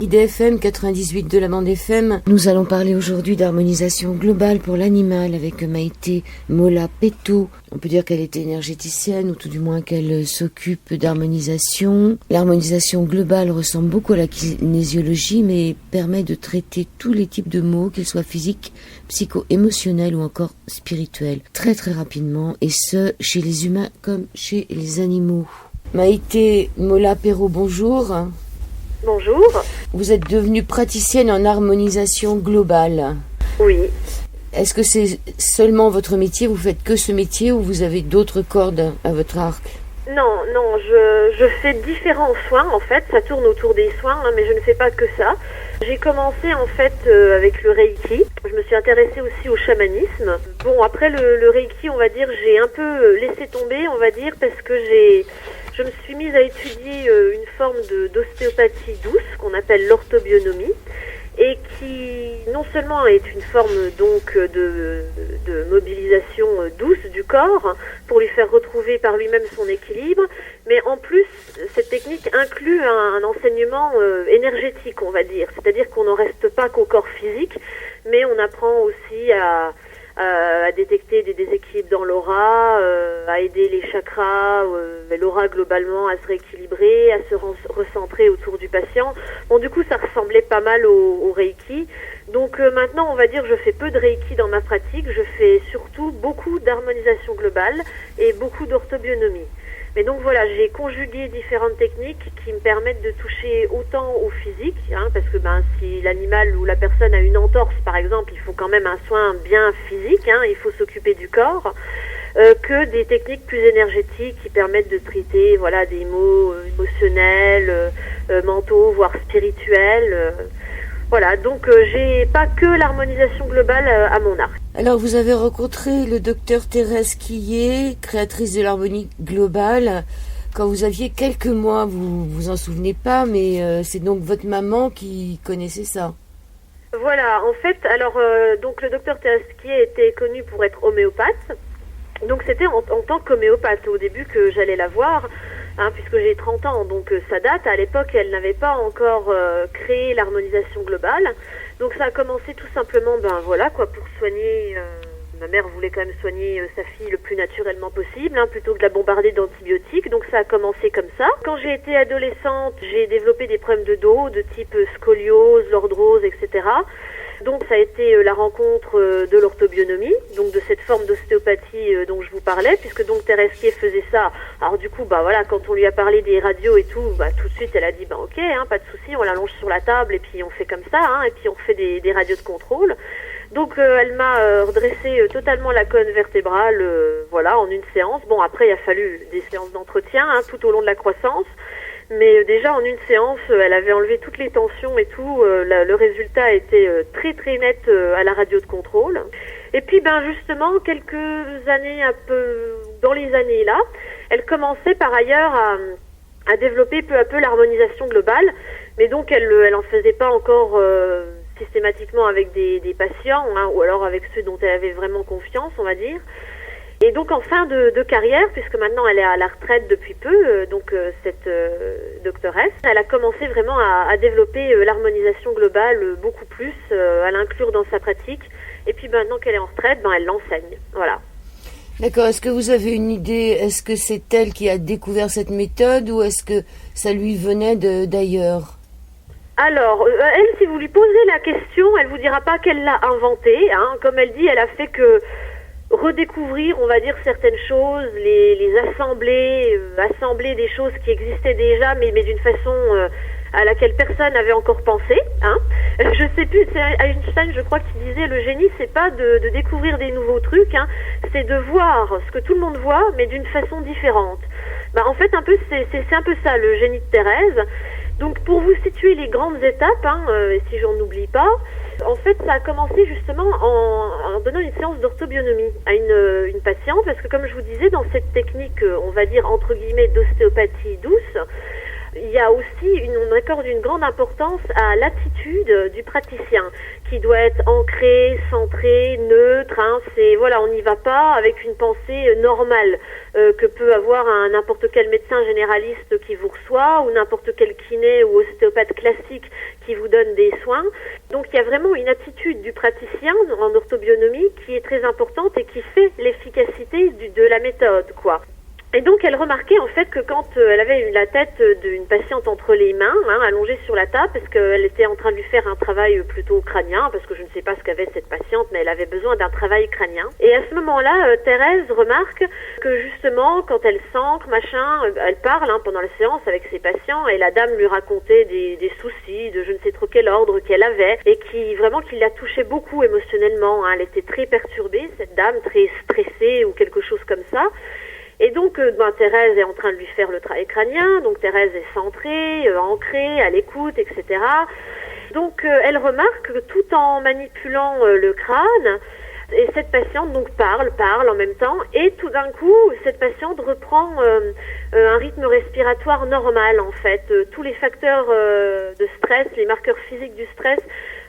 IDFM 98 de la bande FM. Nous allons parler aujourd'hui d'harmonisation globale pour l'animal avec Maïté Mola-Peto. On peut dire qu'elle est énergéticienne ou tout du moins qu'elle s'occupe d'harmonisation. L'harmonisation globale ressemble beaucoup à la kinésiologie mais permet de traiter tous les types de maux, qu'ils soient physiques, psycho-émotionnels ou encore spirituels, très très rapidement, et ce, chez les humains comme chez les animaux. Maïté Mola-Peto, bonjour. Bonjour. Vous êtes devenue praticienne en harmonisation globale. Oui. Est-ce que c'est seulement votre métier, vous faites que ce métier ou vous avez d'autres cordes à votre arc? Non, je fais différents soins en fait, ça tourne autour des soins, mais je ne fais pas que ça. J'ai commencé en fait avec le Reiki, je me suis intéressée aussi au chamanisme. Bon, après le Reiki, on va dire, j'ai un peu laissé tomber, on va dire, parce que je me suis mise à étudier une forme d'ostéopathie douce qu'on appelle l'orthobionomie et qui non seulement est une forme donc de mobilisation douce du corps pour lui faire retrouver par lui-même son équilibre, mais en plus cette technique inclut un enseignement énergétique, on va dire, c'est-à-dire qu'on n'en reste pas qu'au corps physique, mais on apprend aussi à détecter des déséquilibres dans l'aura, à aider les chakras, l'aura globalement à se rééquilibrer, à se recentrer autour du patient. Bon, du coup, ça ressemblait pas mal au Reiki. Donc maintenant, on va dire, je fais peu de Reiki dans ma pratique. Je fais surtout beaucoup d'harmonisation globale et beaucoup d'orthobionomie. Mais donc voilà, j'ai conjugué différentes techniques qui me permettent de toucher autant au physique, parce que si l'animal ou la personne a une entorse par exemple, il faut quand même un soin bien physique, il faut s'occuper du corps, que des techniques plus énergétiques qui permettent de traiter des maux émotionnels, mentaux, voire spirituels. Voilà, donc j'ai pas que l'harmonisation globale à mon arc. Alors vous avez rencontré le docteur Thérèse Quillet, créatrice de l'harmonie globale, quand vous aviez quelques mois, vous vous en souvenez pas, mais c'est donc votre maman qui connaissait ça. Voilà, en fait, alors donc le docteur Thérèse Quillet était connu pour être homéopathe, donc c'était en tant qu'homéopathe au début que j'allais la voir. Puisque j'ai 30 ans, donc ça date. À l'époque, elle n'avait pas encore créé l'harmonisation globale. Donc ça a commencé tout simplement, pour soigner. Ma mère voulait quand même soigner sa fille le plus naturellement possible, plutôt que de la bombarder d'antibiotiques. Donc ça a commencé comme ça. Quand j'ai été adolescente, j'ai développé des problèmes de dos, de type scoliose, lordrose, etc. Donc ça a été la rencontre de l'orthobionomie, donc de cette forme d'ostéopathie dont je vous parlais, puisque donc Thérèse Quillet faisait ça. Alors du coup, quand on lui a parlé des radios et tout, tout de suite elle a dit ok, pas de souci, on l'allonge sur la table et puis on fait comme ça, et puis on fait des radios de contrôle. Donc elle m'a redressé totalement la colonne vertébrale, en une séance. Bon, après il a fallu des séances d'entretien tout au long de la croissance. Mais déjà en une séance, elle avait enlevé toutes les tensions et tout. Le résultat était très très net à la radio de contrôle. Et puis justement, quelques années un peu dans les années là, elle commençait par ailleurs à développer peu à peu l'harmonisation globale. Mais donc elle en faisait pas encore systématiquement avec des patients, ou alors avec ceux dont elle avait vraiment confiance, on va dire. Et donc en fin de carrière, puisque maintenant elle est à la retraite depuis peu, cette doctoresse, elle a commencé vraiment à développer l'harmonisation globale beaucoup plus, à l'inclure dans sa pratique. Et puis maintenant qu'elle est en retraite, elle l'enseigne. Voilà. D'accord, est-ce que vous avez une idée, est-ce que c'est elle qui a découvert cette méthode ou est-ce que ça lui venait d'ailleurs? Alors, elle, si vous lui posez la question, elle vous dira pas qu'elle l'a inventée. Comme elle dit, elle a fait que redécouvrir, on va dire, certaines choses, les assembler des choses qui existaient déjà, mais d'une façon à laquelle personne n'avait encore pensé. Je sais plus, c'est Einstein, je crois, qui disait le génie, c'est pas de découvrir des nouveaux trucs, c'est de voir ce que tout le monde voit, mais d'une façon différente. En fait, un peu, c'est un peu ça, le génie de Thérèse. Donc, pour vous situer les grandes étapes, et si j'en oublie pas, en fait, ça a commencé justement en donnant une séance d'orthobionomie à une patiente, parce que comme je vous disais, dans cette technique, on va dire entre guillemets d'ostéopathie douce, il y a aussi, on accorde une grande importance à l'attitude du praticien, qui doit être ancré, centré, neutre. On n'y va pas avec une pensée normale que peut avoir n'importe quel médecin généraliste qui vous reçoit ou n'importe quel kiné ou ostéopathe classique qui vous donne des soins. Donc il y a vraiment une attitude du praticien en orthobionomie qui est très importante et qui fait l'efficacité de la méthode, quoi. Et donc elle remarquait en fait que quand elle avait la tête d'une patiente entre les mains, allongée sur la table, parce qu'elle était en train de lui faire un travail plutôt crânien, parce que je ne sais pas ce qu'avait cette patiente, mais elle avait besoin d'un travail crânien. Et à ce moment-là, Thérèse remarque que justement, quand elle s'ancre, elle parle pendant la séance avec ses patients, et la dame lui racontait des soucis de je ne sais trop quel ordre qu'elle avait, et qui la touchait beaucoup émotionnellement. Elle était très perturbée, cette dame, très stressée ou quelque chose comme ça. Et donc, Thérèse est en train de lui faire le travail crânien, donc Thérèse est centrée, ancrée, à l'écoute, etc. Donc, elle remarque que tout en manipulant le crâne, et cette patiente donc parle en même temps, et tout d'un coup, cette patiente reprend un rythme respiratoire normal en fait. Tous les facteurs de stress, les marqueurs physiques du stress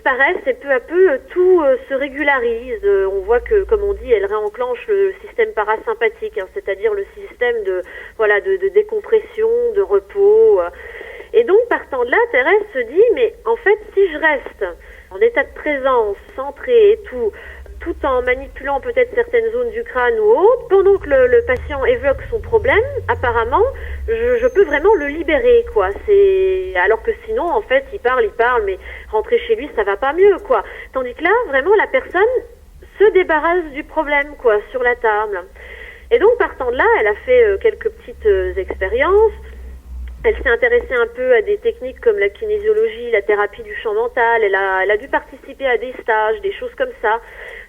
paraissent et peu à peu tout se régularise. On voit que, comme on dit, elle réenclenche le système parasympathique, c'est-à-dire le système de décompression, de repos. Et donc, partant de là, Thérèse se dit, mais en fait, si je reste en état de présence, centré et tout en manipulant peut-être certaines zones du crâne ou autres, pendant que le patient évoque son problème, apparemment, je peux vraiment le libérer, quoi. Alors que sinon, en fait, il parle, mais rentrer chez lui, ça va pas mieux, quoi. Tandis que là, vraiment, la personne se débarrasse du problème, quoi, sur la table. Et donc, partant de là, elle a fait quelques petites expériences. Elle s'est intéressée un peu à des techniques comme la kinésiologie, la thérapie du champ mental. Elle a dû participer à des stages, des choses comme ça.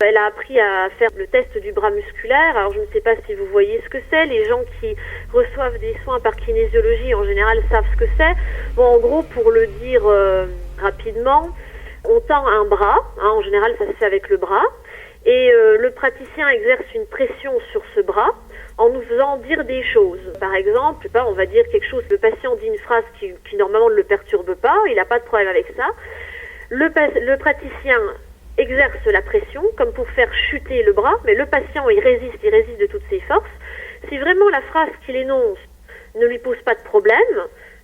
Elle a appris à faire le test du bras musculaire. Alors, je ne sais pas si vous voyez ce que c'est. Les gens qui reçoivent des soins par kinésiologie, en général, savent ce que c'est. Bon, en gros, pour le dire rapidement, on tend un bras. En général, ça se fait avec le bras. Et le praticien exerce une pression sur ce bras en nous faisant dire des choses. Par exemple, on va dire quelque chose, le patient dit une phrase qui normalement ne le perturbe pas, il n'a pas de problème avec ça. Le praticien exerce la pression comme pour faire chuter le bras, mais le patient il résiste de toutes ses forces. Si vraiment la phrase qu'il énonce ne lui pose pas de problème,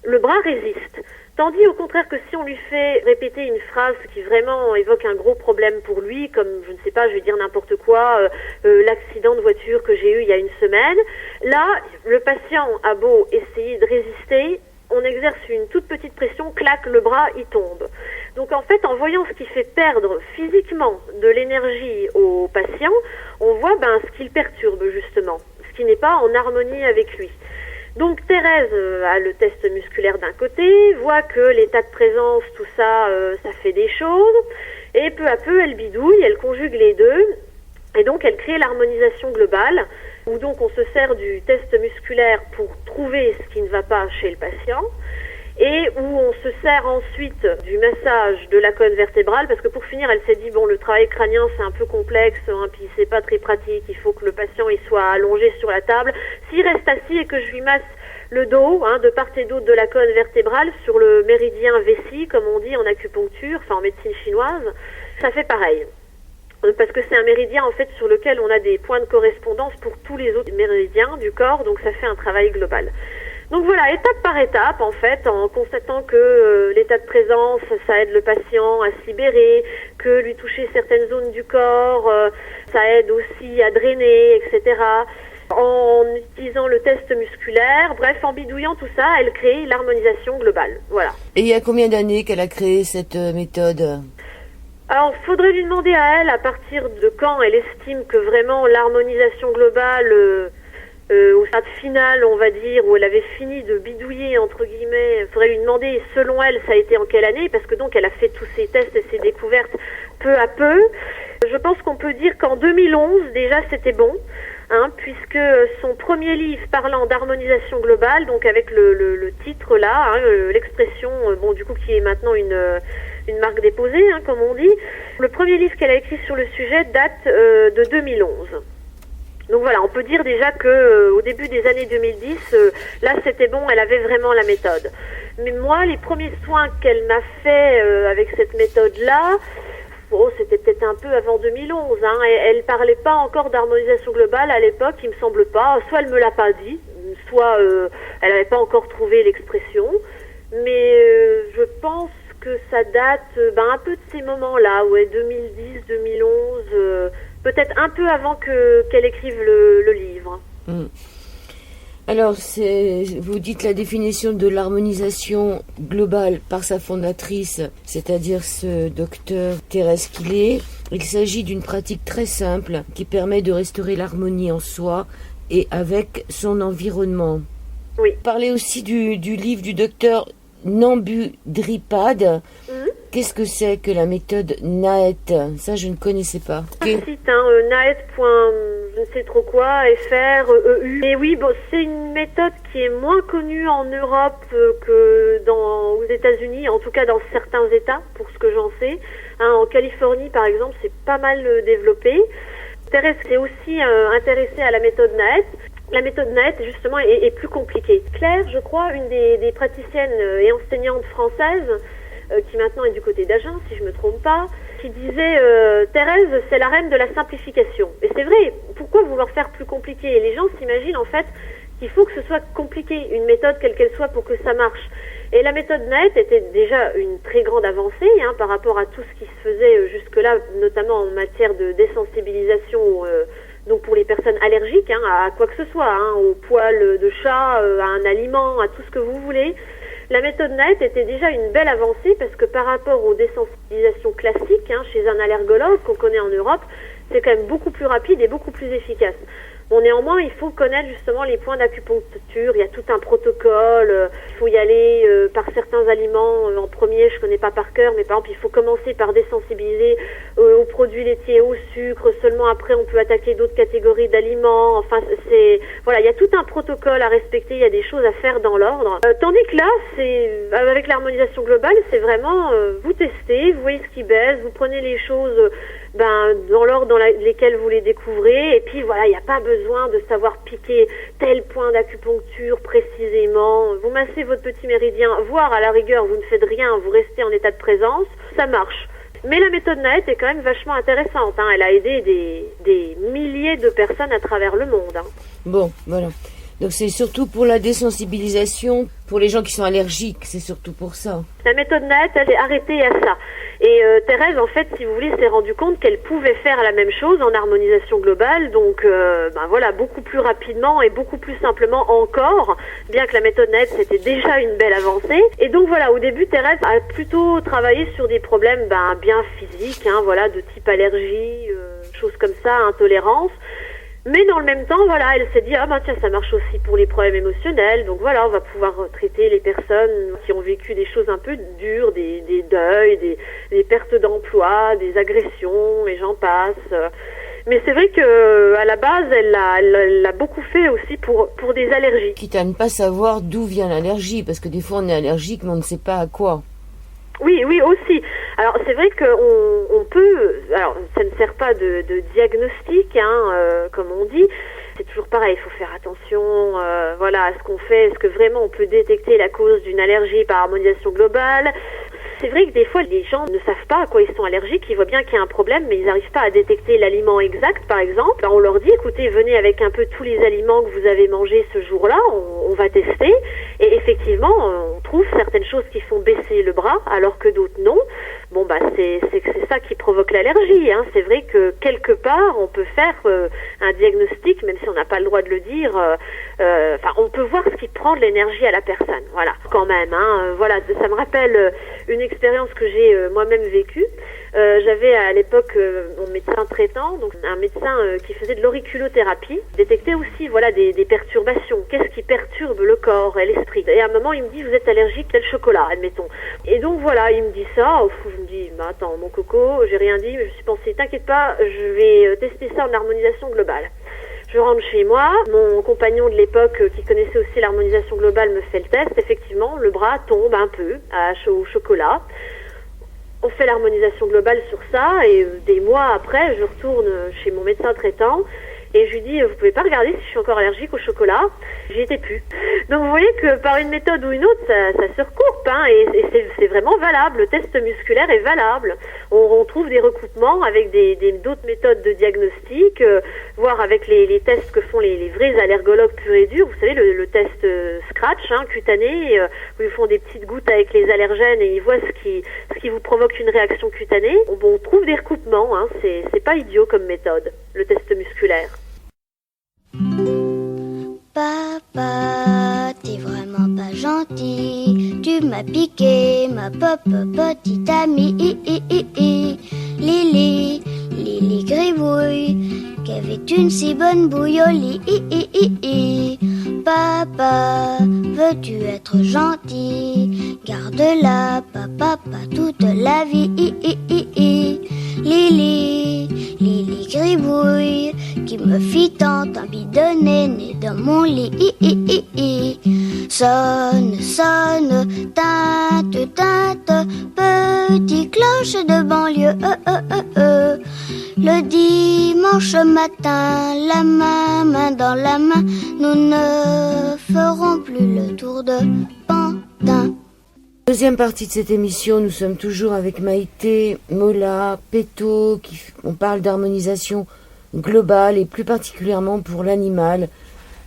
le bras résiste. Tandis au contraire que si on lui fait répéter une phrase qui vraiment évoque un gros problème pour lui, comme je ne sais pas, je vais dire n'importe quoi, l'accident de voiture que j'ai eu il y a une semaine, là, le patient a beau essayer de résister, on exerce une toute petite pression, clac, le bras, il tombe. Donc en fait, en voyant ce qui fait perdre physiquement de l'énergie au patient, on voit ce qui le perturbe justement, ce qui n'est pas en harmonie avec lui. Donc Thérèse a le test musculaire d'un côté, voit que l'état de présence, tout ça, ça fait des choses, et peu à peu elle bidouille, elle conjugue les deux, et donc elle crée l'harmonisation globale, où donc on se sert du test musculaire pour trouver ce qui ne va pas chez le patient, et où on se sert ensuite du massage de la colonne vertébrale, parce que pour finir, elle s'est dit, le travail crânien, c'est un peu complexe, puis c'est pas très pratique, il faut que le patient il soit allongé sur la table. S'il reste assis et que je lui masse le dos, de part et d'autre de la colonne vertébrale, sur le méridien vessie, comme on dit en acupuncture, en médecine chinoise, ça fait pareil. Parce que c'est un méridien, en fait, sur lequel on a des points de correspondance pour tous les autres méridiens du corps, donc ça fait un travail global. Donc voilà, étape par étape, en fait, en constatant que l'état de présence, ça aide le patient à se libérer, que lui toucher certaines zones du corps, ça aide aussi à drainer, etc. En utilisant le test musculaire, bref, en bidouillant tout ça, elle crée l'harmonisation globale. Voilà. Et il y a combien d'années qu'elle a créé cette méthode ? Alors, faudrait lui demander à elle, à partir de quand elle estime que vraiment l'harmonisation globale... au stade final, on va dire, où elle avait fini de bidouiller, entre guillemets, il faudrait lui demander, selon elle, ça a été en quelle année, parce que donc elle a fait tous ses tests et ses découvertes peu à peu. Je pense qu'on peut dire qu'en 2011, déjà, c'était bon, puisque son premier livre parlant d'harmonisation globale, donc avec le titre là, l'expression, du coup, qui est maintenant une marque déposée, comme on dit, le premier livre qu'elle a écrit sur le sujet date de 2011. Donc voilà, on peut dire déjà que au début des années 2010, là c'était bon, elle avait vraiment la méthode. Mais moi, les premiers soins qu'elle m'a fait avec cette méthode-là, c'était peut-être un peu avant 2011. Hein, et elle parlait pas encore d'harmonisation globale à l'époque, il me semble pas. Soit elle me l'a pas dit, soit elle n'avait pas encore trouvé l'expression. Mais je pense que ça date un peu de ces moments-là, 2010, 2011, peut-être un peu avant qu'elle écrive le livre. Alors, vous dites la définition de l'harmonisation globale par sa fondatrice, c'est-à-dire ce docteur Thérèse Quillet. Il s'agit d'une pratique très simple qui permet de restaurer l'harmonie en soi et avec son environnement. Oui. Parlez aussi du livre du docteur Nambudripad. Qu'est-ce que c'est que la méthode NAET? Ça, je ne connaissais pas. Un site, naet. Je ne sais trop quoi, FR, EU. Et oui, c'est une méthode qui est moins connue en Europe que aux États-Unis, en tout cas dans certains États, pour ce que j'en sais. En Californie, par exemple, c'est pas mal développé. Thérèse s'est aussi intéressée à la méthode NAET. La méthode NAET, justement, est plus compliquée. Claire, je crois, une des praticiennes et enseignantes françaises, qui maintenant est du côté d'Agen, si je me trompe pas, qui disait Thérèse, c'est la reine de la simplification. Et c'est vrai, pourquoi vouloir faire plus compliqué? Et les gens s'imaginent en fait qu'il faut que ce soit compliqué, une méthode quelle qu'elle soit pour que ça marche. Et la méthode NAET était déjà une très grande avancée par rapport à tout ce qui se faisait jusque-là, notamment en matière de désensibilisation donc pour les personnes allergiques à quoi que ce soit, au poil de chat, à un aliment, à tout ce que vous voulez. La méthode NAET était déjà une belle avancée parce que par rapport aux désensibilisations classiques chez un allergologue qu'on connaît en Europe, c'est quand même beaucoup plus rapide et beaucoup plus efficace. Bon, néanmoins, il faut connaître justement les points d'acupuncture. Il y a tout un protocole. Il faut y aller par certains aliments. En premier, je connais pas par cœur, mais par exemple, il faut commencer par désensibiliser aux produits laitiers, au sucre. Seulement après, on peut attaquer d'autres catégories d'aliments. Enfin, il y a tout un protocole à respecter. Il y a des choses à faire dans l'ordre. Tandis que là, avec l'harmonisation globale, c'est vraiment vous testez, vous voyez ce qui baisse, vous prenez les choses dans l'ordre dans lesquels vous les découvrez, et puis voilà, il n'y a pas besoin de savoir piquer tel point d'acupuncture précisément. Vous massez votre petit méridien, voire à la rigueur vous ne faites rien, vous restez en état de présence, ça marche. Mais la méthode NAET est quand même vachement intéressante, elle a aidé des milliers de personnes à travers le monde. Bon, voilà. Donc c'est surtout pour la désensibilisation, pour les gens qui sont allergiques, c'est surtout pour ça. La méthode NAET, elle est arrêtée à ça. Et Thérèse, en fait, si vous voulez, s'est rendue compte qu'elle pouvait faire la même chose en harmonisation globale, donc beaucoup plus rapidement et beaucoup plus simplement encore, bien que la méthode NAET, c'était déjà une belle avancée. Et donc voilà, au début, Thérèse a plutôt travaillé sur des problèmes bien physiques, de type allergie, choses comme ça, intolérance. Mais dans le même temps, elle s'est dit, tiens, ça marche aussi pour les problèmes émotionnels. Donc voilà, on va pouvoir traiter les personnes qui ont vécu des choses un peu dures, des deuils, des pertes d'emploi, des agressions, et j'en passe. Mais c'est vrai que à la base, elle l'a beaucoup fait aussi pour des allergies. Quitte à ne pas savoir d'où vient l'allergie, parce que des fois on est allergique, mais on ne sait pas à quoi. Oui, aussi. Alors c'est vrai qu'on peut, alors ça ne sert pas de diagnostic, comme on dit. C'est toujours pareil, il faut faire attention, à ce qu'on fait. Est-ce que vraiment on peut détecter la cause d'une allergie par harmonisation globale? C'est vrai que des fois, les gens ne savent pas à quoi ils sont allergiques, ils voient bien qu'il y a un problème, mais ils n'arrivent pas à détecter l'aliment exact, par exemple. On leur dit, écoutez, venez avec un peu tous les aliments que vous avez mangés ce jour-là, on va tester. Et effectivement, on trouve certaines choses qui font baisser le bras, alors que d'autres non. Bon, c'est ça qui provoque l'allergie. C'est vrai que quelque part, on peut faire un diagnostic, même si on n'a pas le droit de le dire. On peut voir ce qui prend de l'énergie à la personne. Voilà, quand même. Ça me rappelle une expérience que j'ai moi-même vécue. J'avais à l'époque mon médecin traitant, donc un médecin qui faisait de l'auriculothérapie, détectait aussi des perturbations. Qu'est-ce qui perturbe le corps et l'esprit? Et à un moment, il me dit, vous êtes allergique tel chocolat, admettons. Et donc il me dit ça. Je me dis, attends, mon coco, j'ai rien dit, mais je me suis pensé, t'inquiète pas, je vais tester ça en harmonisation globale. Je rentre chez moi, mon compagnon de l'époque qui connaissait aussi l'harmonisation globale me fait le test. Effectivement, le bras tombe un peu au chocolat. On fait l'harmonisation globale sur ça et des mois après, je retourne chez mon médecin traitant Et je lui dis, vous pouvez pas regarder si je suis encore allergique au chocolat? J'y étais plus. Donc vous voyez que par une méthode ou une autre, ça se recoupe, hein, et c'est vraiment valable. Le test musculaire est valable. On trouve des recoupements avec d'autres méthodes de diagnostic, voire avec les tests que font les vrais allergologues purs et durs. Vous savez, le test Scratch, hein, cutané, où ils font des petites gouttes avec les allergènes et ils voient ce qui vous provoque une réaction cutanée. On trouve des recoupements, hein, c'est pas idiot comme méthode, le test musculaire. Papa, t'es vraiment pas gentil. Tu m'as piqué ma petite amie. Lily, Lily Gribouille, qu'avait une si bonne bouille au lit. Papa, veux-tu être gentil? Garde-la, papa, toute la vie. Lily, Lily Gribouille, qui me fit tant bidonner né dans mon lit. Sonne, sonne, tinte, tinte, petite cloche de banlieue. Le dimanche matin, la main dans la main, nous ne ferons plus le tour de Pantin. Deuxième partie de cette émission, nous sommes toujours avec Maïté, Mola, Péto, on parle d'harmonisation globale et plus particulièrement pour l'animal.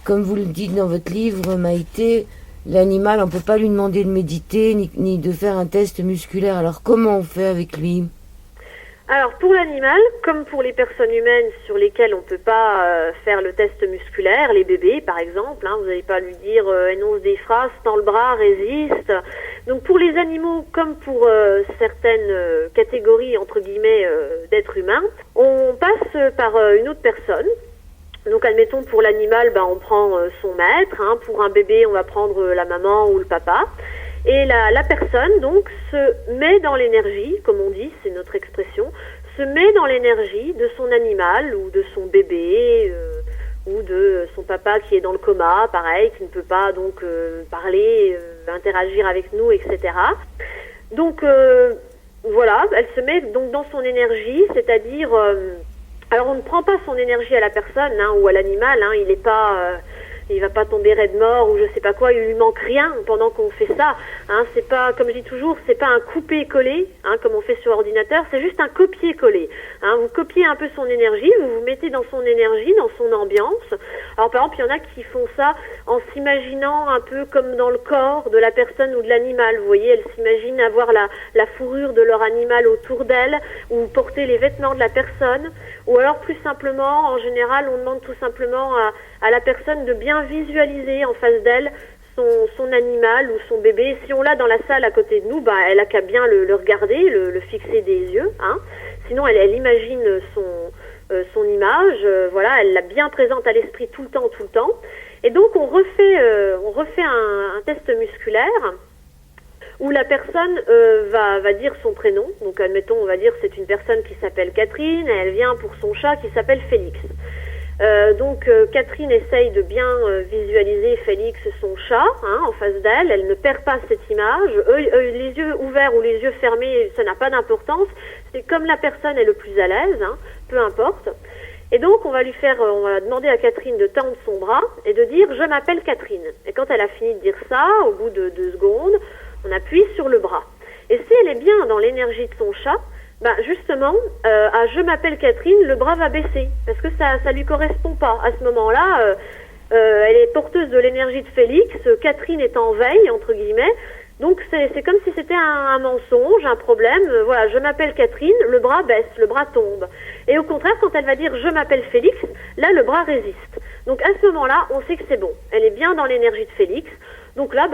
Comme vous le dites dans votre livre, Maïté, l'animal, on ne peut pas lui demander de méditer ni de faire un test musculaire. Alors comment on fait avec lui ? Alors pour l'animal, comme pour les personnes humaines sur lesquelles on ne peut pas faire le test musculaire, les bébés par exemple, hein, vous n'allez pas lui dire énonce des phrases, tends le bras, résiste. Donc pour les animaux comme pour certaines catégories entre guillemets d'êtres humains, on passe par une autre personne. Donc admettons pour l'animal, on prend son maître, hein, pour un bébé on va prendre la maman ou le papa. Et la personne, donc, se met dans l'énergie, comme on dit, c'est notre expression, se met dans l'énergie de son animal ou de son bébé ou de son papa qui est dans le coma, pareil, qui ne peut pas donc parler, interagir avec nous, etc. Donc, voilà, elle se met donc dans son énergie, c'est-à-dire... alors, on ne prend pas son énergie à la personne hein, ou à l'animal, hein, il n'est pas... il va pas tomber raide mort ou je sais pas quoi, il lui manque rien pendant qu'on fait ça. Hein, c'est pas, comme je dis toujours, c'est pas un coupé-coller, hein, comme on fait sur ordinateur, c'est juste un copier-coller. Hein, vous copiez un peu son énergie, vous vous mettez dans son énergie, dans son ambiance. Alors par exemple, il y en a qui font ça en s'imaginant un peu comme dans le corps de la personne ou de l'animal. Vous voyez, elles s'imaginent avoir la fourrure de leur animal autour d'elles ou porter les vêtements de la personne. Ou alors plus simplement, en général, on demande tout simplement à la personne de bien visualiser en face d'elle son animal ou son bébé. Si on l'a dans la salle à côté de nous, elle a qu'à bien le regarder, le fixer des yeux. Hein. Sinon, elle imagine son image, voilà, elle l'a bien présente à l'esprit tout le temps. Et donc, on refait un test musculaire où la personne va dire son prénom. Donc, admettons, on va dire c'est une personne qui s'appelle Catherine et elle vient pour son chat qui s'appelle Félix. Donc Catherine essaye de bien visualiser Félix, son chat, hein, en face d'elle. Elle ne perd pas cette image. Les yeux ouverts ou les yeux fermés, ça n'a pas d'importance. C'est comme la personne est le plus à l'aise, hein, peu importe. Et donc on va demander à Catherine de tendre son bras et de dire « Je m'appelle Catherine ». Et quand elle a fini de dire ça, au bout de 2 secondes, on appuie sur le bras. Et si elle est bien dans l'énergie de son chat, justement, à « Je m'appelle Catherine », le bras va baisser, parce que ça lui correspond pas. À ce moment-là, elle est porteuse de l'énergie de Félix, Catherine est en veille, entre guillemets, donc c'est comme si c'était un mensonge, un problème. Voilà, je m'appelle Catherine, le bras baisse, le bras tombe. Et au contraire, quand elle va dire « Je m'appelle Félix », là, le bras résiste. Donc à ce moment-là, on sait que c'est bon. Elle est bien dans l'énergie de Félix. Donc là,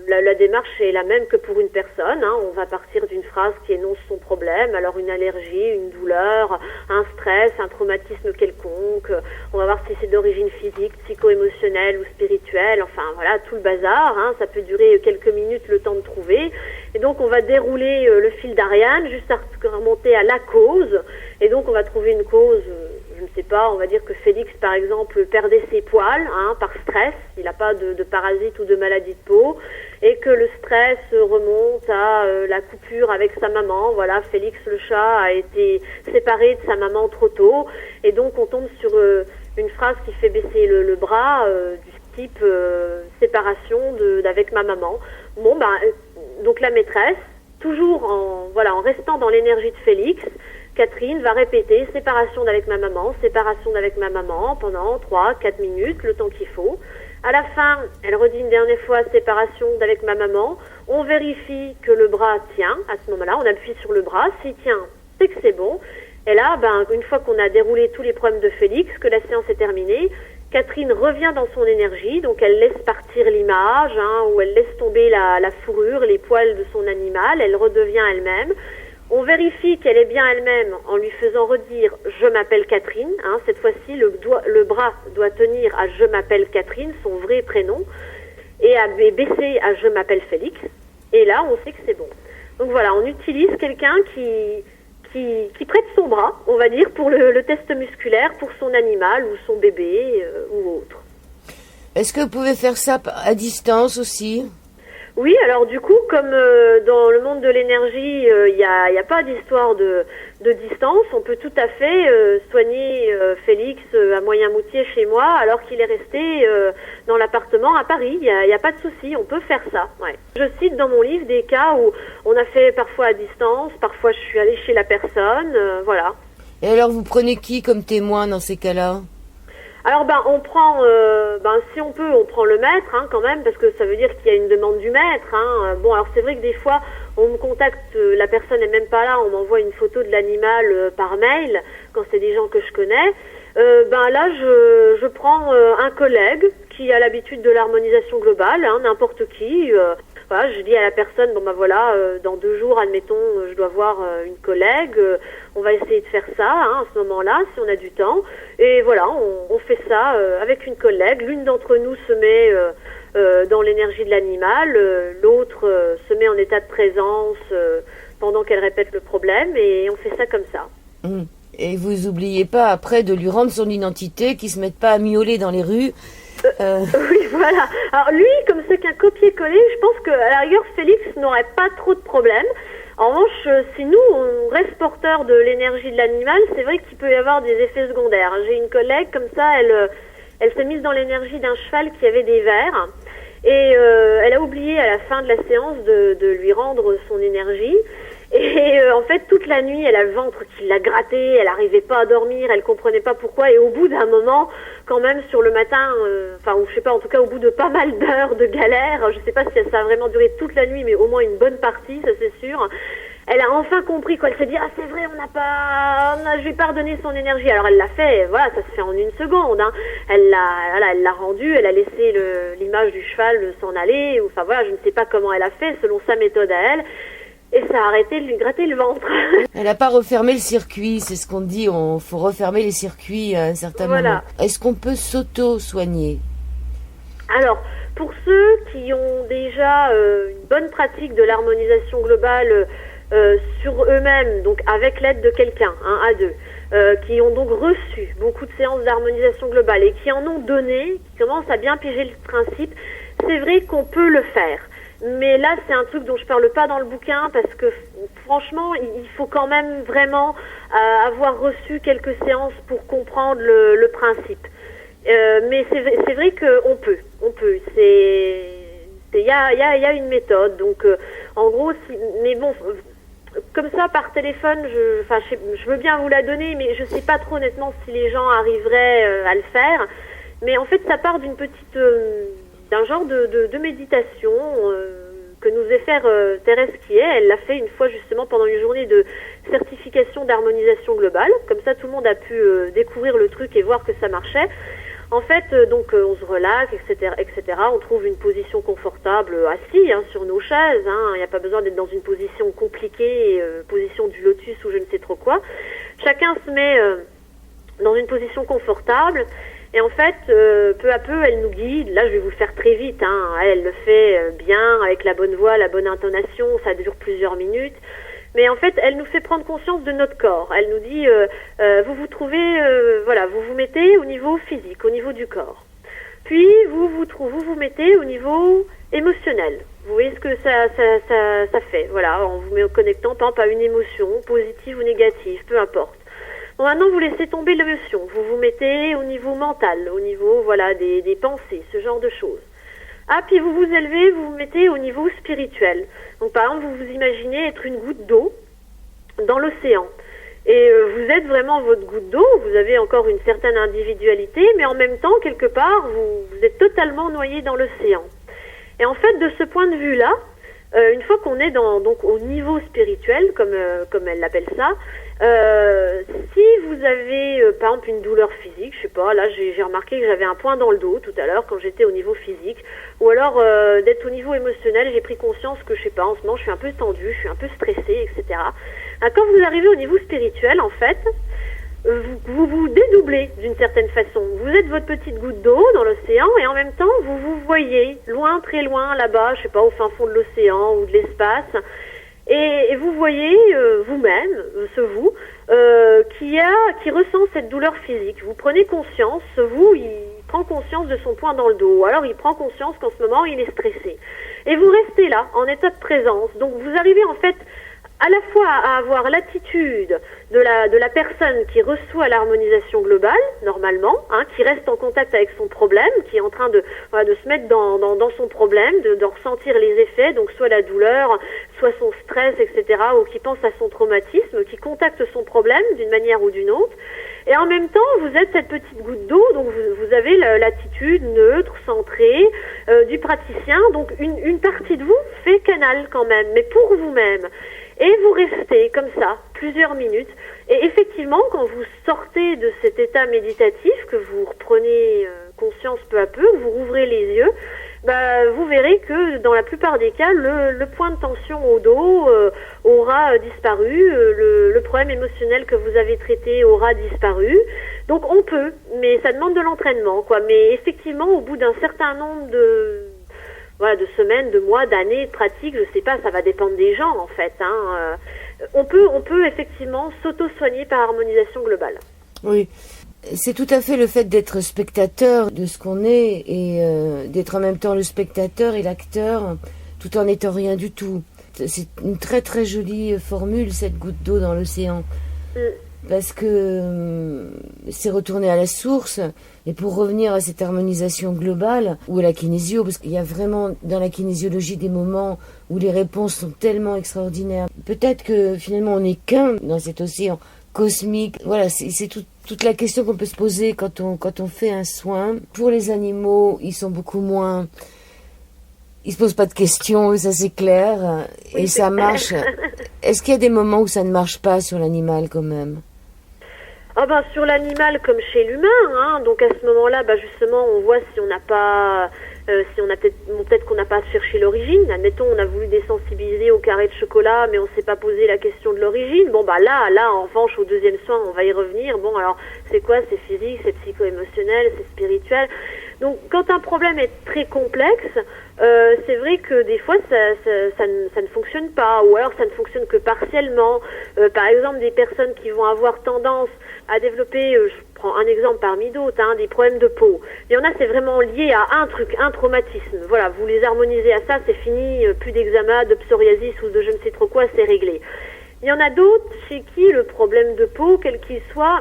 la démarche est la même que pour une personne. Hein. On va partir d'une phrase qui énonce son problème. Alors une allergie, une douleur, un stress, un traumatisme quelconque. On va voir si c'est d'origine physique, psycho-émotionnelle ou spirituelle. Enfin voilà, tout le bazar. Hein. Ça peut durer quelques minutes le temps de trouver. Et donc on va dérouler le fil d'Ariane juste à remonter à la cause. Et donc on va trouver une cause... je ne sais pas, on va dire que Félix, par exemple, perdait ses poils par stress, il n'a pas de parasite ou de maladie de peau, et que le stress remonte à la coupure avec sa maman. Voilà, Félix le chat a été séparé de sa maman trop tôt, et donc on tombe sur une phrase qui fait baisser le bras, du type séparation d'avec ma maman. Bon, donc la maîtresse, toujours en restant dans l'énergie de Félix, Catherine va répéter séparation d'avec ma maman pendant 3-4 minutes, le temps qu'il faut. À la fin, elle redit une dernière fois séparation d'avec ma maman. On vérifie que le bras tient. À ce moment-là, on appuie sur le bras. S'il tient, c'est que c'est bon. Et là, une fois qu'on a déroulé tous les problèmes de Félix, que la séance est terminée, Catherine revient dans son énergie. Donc elle laisse partir l'image, ou elle laisse tomber la fourrure, les poils de son animal. Elle redevient elle-même. On vérifie qu'elle est bien elle-même en lui faisant redire « Je m'appelle Catherine ». Cette fois-ci, le bras doit tenir à « Je m'appelle Catherine », son vrai prénom, et à baisser à « Je m'appelle Félix ». Et là, on sait que c'est bon. Donc voilà, on utilise quelqu'un qui prête son bras, on va dire, pour le test musculaire, pour son animal ou son bébé ou autre. Est-ce que vous pouvez faire ça à distance aussi ? Oui, alors du coup, comme dans le monde de l'énergie, il n'y a pas d'histoire de distance, on peut tout à fait soigner Félix à Moyen-Moutier chez moi, alors qu'il est resté dans l'appartement à Paris. Il n'y a pas de souci, on peut faire ça. Ouais. Je cite dans mon livre des cas où on a fait parfois à distance, parfois je suis allée chez la personne, voilà. Et alors, vous prenez qui comme témoin dans ces cas-là ? Alors on prend, si on peut, on prend le maître quand même, parce que ça veut dire qu'il y a une demande du maître. Bon, alors c'est vrai que des fois on me contacte, la personne n'est même pas là, on m'envoie une photo de l'animal par mail quand c'est des gens que je connais. Là je prends un collègue qui a l'habitude de l'harmonisation globale, n'importe qui. Voilà, je dis à la personne, dans 2 jours, admettons, je dois voir une collègue, on va essayer de faire ça à ce moment-là, si on a du temps. Et voilà, on fait ça avec une collègue. L'une d'entre nous se met dans l'énergie de l'animal, l'autre se met en état de présence pendant qu'elle répète le problème, et on fait ça comme ça. Et vous oubliez pas après de lui rendre son identité, qu'il se mette pas à miauler dans les rues. Oui, voilà. Alors lui, comme c'est qu'un copier-coller, je pense qu'à la rigueur, Félix n'aurait pas trop de problèmes. En revanche, si nous, on reste porteur de l'énergie de l'animal, c'est vrai qu'il peut y avoir des effets secondaires. J'ai une collègue, comme ça, elle s'est mise dans l'énergie d'un cheval qui avait des vers. Et elle a oublié à la fin de la séance de lui rendre son énergie. Et en fait, toute la nuit, elle a le ventre qui l'a gratté, elle n'arrivait pas à dormir, elle comprenait pas pourquoi. Et au bout d'un moment, quand même, sur le matin, ou je sais pas, en tout cas, au bout de pas mal d'heures de galère, je sais pas si ça a vraiment duré toute la nuit, mais au moins une bonne partie, ça c'est sûr. Elle a enfin compris, quoi. Elle s'est dit, c'est vrai, je lui ai pas redonné son énergie. Alors elle l'a fait, voilà, ça se fait en 1 seconde, Elle l'a rendu, elle a laissé l'image du cheval s'en aller, enfin voilà, je ne sais pas comment elle a fait, selon sa méthode à elle. Et ça a arrêté de lui gratter le ventre. Elle n'a pas refermé le circuit, c'est ce qu'on dit, faut refermer les circuits à un certain moment. Est-ce qu'on peut s'auto-soigner ? Alors, pour ceux qui ont déjà une bonne pratique de l'harmonisation globale sur eux-mêmes, donc avec l'aide de quelqu'un, à deux, qui ont donc reçu beaucoup de séances d'harmonisation globale et qui en ont donné, qui commencent à bien piger le principe, c'est vrai qu'on peut le faire. Mais là, c'est un truc dont je parle pas dans le bouquin parce que franchement, il faut quand même vraiment avoir reçu quelques séances pour comprendre le principe. Mais c'est vrai qu'on peut. Il y a une méthode. Donc, en gros, mais bon, comme ça par téléphone, je veux bien vous la donner, mais je sais pas trop honnêtement si les gens arriveraient à le faire. Mais en fait, ça part d'un genre de méditation que nous faisait faire Thérèse Quiet. Elle l'a fait une fois justement pendant une journée de certification d'harmonisation globale. Comme ça, tout le monde a pu découvrir le truc et voir que ça marchait. En fait, on se relaxe, etc., etc. On trouve une position confortable assis sur nos chaises. Il n'y a pas besoin d'être dans une position compliquée, position du lotus ou je ne sais trop quoi. Chacun se met dans une position confortable. Et en fait, peu à peu, elle nous guide. Là, je vais vous le faire très vite. Elle le fait bien, avec la bonne voix, la bonne intonation. Ça dure plusieurs minutes. Mais en fait, elle nous fait prendre conscience de notre corps. Elle nous dit, vous vous trouvez, vous vous mettez au niveau physique, au niveau du corps. Puis, vous vous mettez au niveau émotionnel. Vous voyez ce que ça fait. Voilà, en vous connectant, par exemple, à une émotion, positive ou négative, peu importe. Bon, maintenant, vous laissez tomber l'émotion. Vous vous mettez au niveau mental, au niveau des pensées, ce genre de choses. Ah, puis vous vous élevez, vous vous mettez au niveau spirituel. Donc, par exemple, vous vous imaginez être une goutte d'eau dans l'océan. Et vous êtes vraiment votre goutte d'eau, vous avez encore une certaine individualité, mais en même temps, quelque part, vous êtes totalement noyé dans l'océan. Et en fait, de ce point de vue-là, une fois qu'on est donc au niveau spirituel, comme elle l'appelle ça, si vous avez par exemple une douleur physique, je sais pas, là j'ai remarqué que j'avais un point dans le dos tout à l'heure quand j'étais au niveau physique, ou alors d'être au niveau émotionnel, j'ai pris conscience que je sais pas, en ce moment je suis un peu tendue, je suis un peu stressée, etc. Quand vous arrivez au niveau spirituel, en fait, vous vous dédoublez d'une certaine façon. Vous êtes votre petite goutte d'eau dans l'océan et en même temps vous vous voyez loin, très loin là-bas, je sais pas, au fin fond de l'océan ou de l'espace. Et vous voyez vous-même, ce vous, qui ressent cette douleur physique. Vous prenez conscience, il prend conscience de son point dans le dos. Alors il prend conscience qu'en ce moment il est stressé. Et vous restez là, en état de présence. Donc vous arrivez en fait à la fois à avoir l'attitude de la personne qui reçoit l'harmonisation globale, normalement, qui reste en contact avec son problème, qui est en train de se mettre dans son problème, de ressentir les effets, donc soit la douleur, soit son stress, etc., ou qui pense à son traumatisme, qui contacte son problème d'une manière ou d'une autre. Et en même temps, vous êtes cette petite goutte d'eau, donc vous avez l'attitude neutre, centrée du praticien, donc une partie de vous fait canal quand même, mais pour vous-même. Et vous restez comme ça, plusieurs minutes. Et effectivement, quand vous sortez de cet état méditatif, que vous reprenez conscience peu à peu, vous rouvrez les yeux, vous verrez que dans la plupart des cas, le point de tension au dos aura disparu, le problème émotionnel que vous avez traité aura disparu. Donc on peut, mais ça demande de l'entraînement, quoi. Mais effectivement, au bout d'un certain nombre de semaines, de mois, d'années de pratique, je sais pas, ça va dépendre des gens en fait. On peut effectivement s'auto-soigner par harmonisation globale. Oui, c'est tout à fait le fait d'être spectateur de ce qu'on est et d'être en même temps le spectateur et l'acteur tout en n'étant rien du tout. C'est une très très jolie formule, cette goutte d'eau dans l'océan. Parce que c'est retourner à la source. Et pour revenir à cette harmonisation globale, ou à la kinésio, parce qu'il y a vraiment dans la kinésiologie des moments où les réponses sont tellement extraordinaires. Peut-être que finalement on n'est qu'un dans cet océan cosmique. Voilà, c'est toute la question qu'on peut se poser quand on fait un soin. Pour les animaux, ils sont beaucoup moins... Ils se posent pas de questions, ça c'est clair. Oui, et ça marche. Est-ce qu'il y a des moments où ça ne marche pas sur l'animal quand même ? Sur l'animal comme chez l'humain, donc à ce moment-là, justement, on voit si on n'a pas, peut-être qu'on n'a pas cherché l'origine. Admettons, on a voulu désensibiliser au carré de chocolat, mais on s'est pas posé la question de l'origine. Là, en revanche, au deuxième soin, on va y revenir. Alors, c'est quoi ? C'est physique, c'est psycho-émotionnel, c'est spirituel. Donc, quand un problème est très complexe, c'est vrai que des fois, ça ne fonctionne pas, ou alors ça ne fonctionne que partiellement. Par exemple, des personnes qui vont avoir tendance à développer, je prends un exemple parmi d'autres, des problèmes de peau. Il y en a, c'est vraiment lié à un traumatisme. Voilà, vous les harmonisez à ça, c'est fini, plus d'eczéma, de psoriasis ou de je ne sais trop quoi, c'est réglé. Il y en a d'autres chez qui le problème de peau, quel qu'il soit,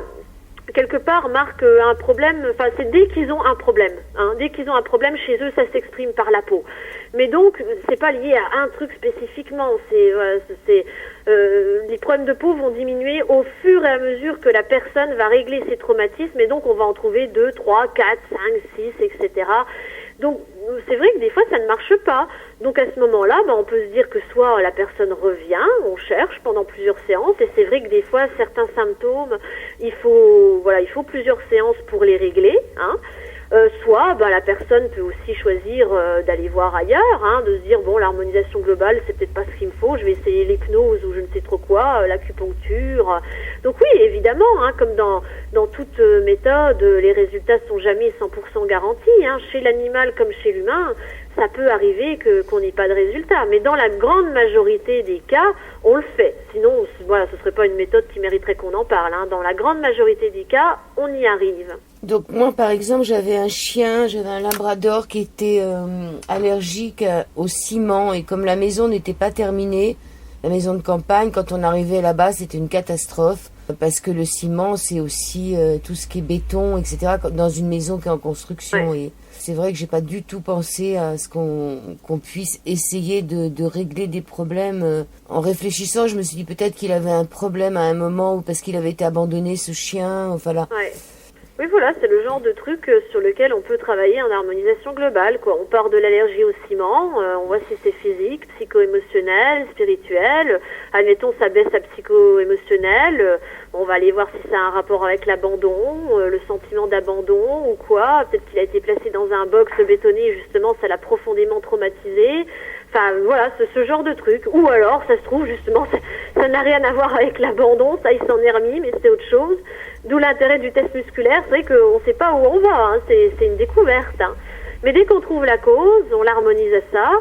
quelque part marque un problème, c'est dès qu'ils ont un problème. Dès qu'ils ont un problème, chez eux, ça s'exprime par la peau. Mais donc, c'est pas lié à un truc spécifiquement. Les problèmes de peau vont diminuer au fur et à mesure que la personne va régler ses traumatismes, et donc on va en trouver 2, 3, 4, 5, 6, etc. Donc, c'est vrai que des fois, ça ne marche pas. Donc, à ce moment-là, on peut se dire que soit la personne revient, on cherche pendant plusieurs séances, et c'est vrai que des fois, certains symptômes, il faut plusieurs séances pour les régler, soit la personne peut aussi choisir d'aller voir ailleurs, de se dire l'harmonisation globale c'est peut-être pas ce qu'il me faut, je vais essayer l'hypnose ou je ne sais trop quoi, l'acupuncture. Donc oui, évidemment, comme dans toute méthode, les résultats sont jamais 100% garantis, chez l'animal comme chez l'humain. Ça peut arriver qu'on n'ait pas de résultat, mais dans la grande majorité des cas, on le fait. Sinon, ce serait pas une méthode qui mériterait qu'on en parle. Dans la grande majorité des cas, on y arrive. Donc moi, par exemple, j'avais un labrador qui était allergique au ciment, et comme la maison n'était pas terminée, la maison de campagne, quand on arrivait là-bas, c'était une catastrophe. Parce que le ciment, c'est aussi tout ce qui est béton, etc. Dans une maison qui est en construction. Et c'est vrai que j'ai pas du tout pensé à ce qu'on puisse essayer de régler des problèmes. En réfléchissant, je me suis dit peut-être qu'il avait un problème à un moment ou parce qu'il avait été abandonné, ce chien. Enfin là. Ouais. Oui, voilà, c'est le genre de truc sur lequel on peut travailler en harmonisation globale, quoi. On part de l'allergie au ciment, on voit si c'est physique, psycho-émotionnel, spirituel. Admettons, ça baisse à psycho-émotionnel. On va aller voir si ça a un rapport avec l'abandon, le sentiment d'abandon ou quoi. Peut-être qu'il a été placé dans un box bétonné et justement, ça l'a profondément traumatisé. Enfin, voilà, ce genre de truc. Ou alors, ça se trouve, justement, ça n'a rien à voir avec l'abandon, ça, il s'en est remis, mais c'est autre chose. D'où l'intérêt du test musculaire, c'est vrai qu'on ne sait pas où on va, hein. C'est une découverte. Hein. Mais dès qu'on trouve la cause, on l'harmonise à ça,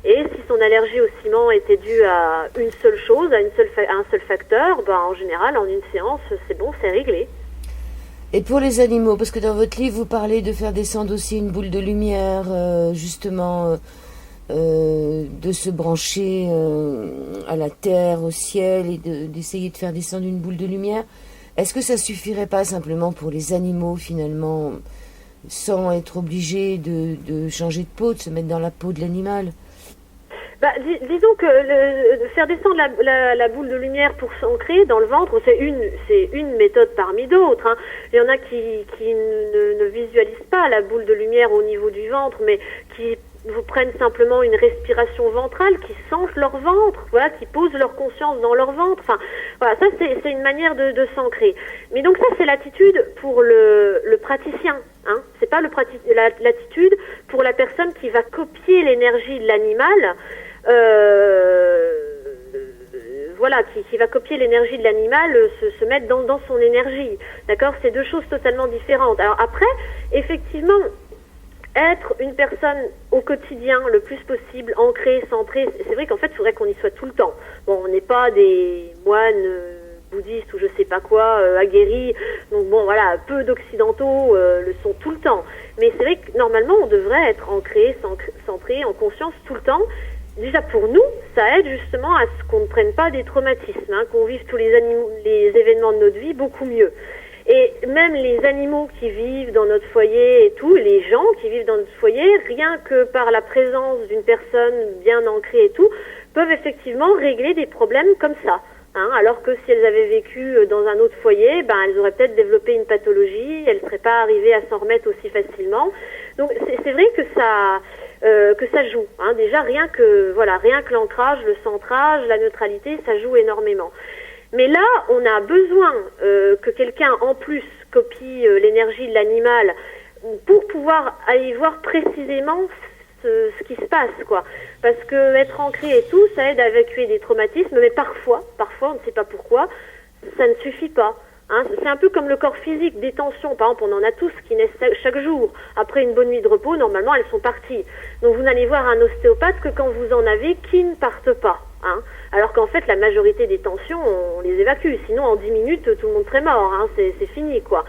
et si son allergie au ciment était due à une seule chose, à un seul facteur, ben, en général, en une séance, c'est bon, c'est réglé. Et pour les animaux, parce que dans votre livre, vous parlez de faire descendre aussi une boule de lumière, justement... de se brancher à la terre, au ciel et d'essayer de faire descendre une boule de lumière. Est-ce que ça suffirait pas simplement pour les animaux finalement, sans être obligé de changer de peau, de se mettre dans la peau de l'animal? Bah, disons que faire descendre la boule de lumière pour s'ancrer dans le ventre, c'est une méthode parmi d'autres. Hein. Il y en a qui ne visualisent pas la boule de lumière au niveau du ventre, mais qui vous prennent simplement une respiration ventrale, qui sentent leur ventre, voilà, qui posent leur conscience dans leur ventre. Enfin, voilà, ça c'est une manière de s'ancrer. Mais donc ça c'est l'attitude pour le praticien, hein. C'est pas l'attitude pour la personne qui va copier l'énergie de l'animal. Voilà, qui va copier l'énergie de l'animal, se mettre dans son énergie. D'accord, c'est deux choses totalement différentes. Alors après, effectivement. Être une personne au quotidien le plus possible, ancrée, centrée, c'est vrai qu'en fait, il faudrait qu'on y soit tout le temps. Bon, on n'est pas des moines bouddhistes ou je sais pas quoi, aguerris, donc bon, voilà, peu d'occidentaux le sont tout le temps. Mais c'est vrai que normalement, on devrait être ancré, centré, en conscience tout le temps. Déjà pour nous, ça aide justement à ce qu'on ne prenne pas des traumatismes, hein, qu'on vive tous les événements de notre vie beaucoup mieux. Et même les animaux qui vivent dans notre foyer et tout, les gens qui vivent dans notre foyer, rien que par la présence d'une personne bien ancrée et tout, peuvent effectivement régler des problèmes comme ça. Hein, alors que si elles avaient vécu dans un autre foyer, ben elles auraient peut-être développé une pathologie, elles ne seraient pas arrivées à s'en remettre aussi facilement. Donc c'est vrai que ça joue. Hein. Déjà rien que l'ancrage, le centrage, la neutralité, ça joue énormément. Mais là, on a besoin que quelqu'un, en plus, copie l'énergie de l'animal pour pouvoir aller voir précisément ce qui se passe, quoi. Parce que être ancré et tout, ça aide à évacuer des traumatismes, mais parfois, on ne sait pas pourquoi, ça ne suffit pas. Hein. C'est un peu comme le corps physique, des tensions. Par exemple, on en a tous qui naissent chaque jour. Après une bonne nuit de repos, normalement, elles sont parties. Donc, vous n'allez voir un ostéopathe que quand vous en avez qui ne partent pas. Hein. Alors qu'en fait, la majorité des tensions, on les évacue. Sinon, en 10 minutes, tout le monde serait mort. Hein. C'est fini, quoi.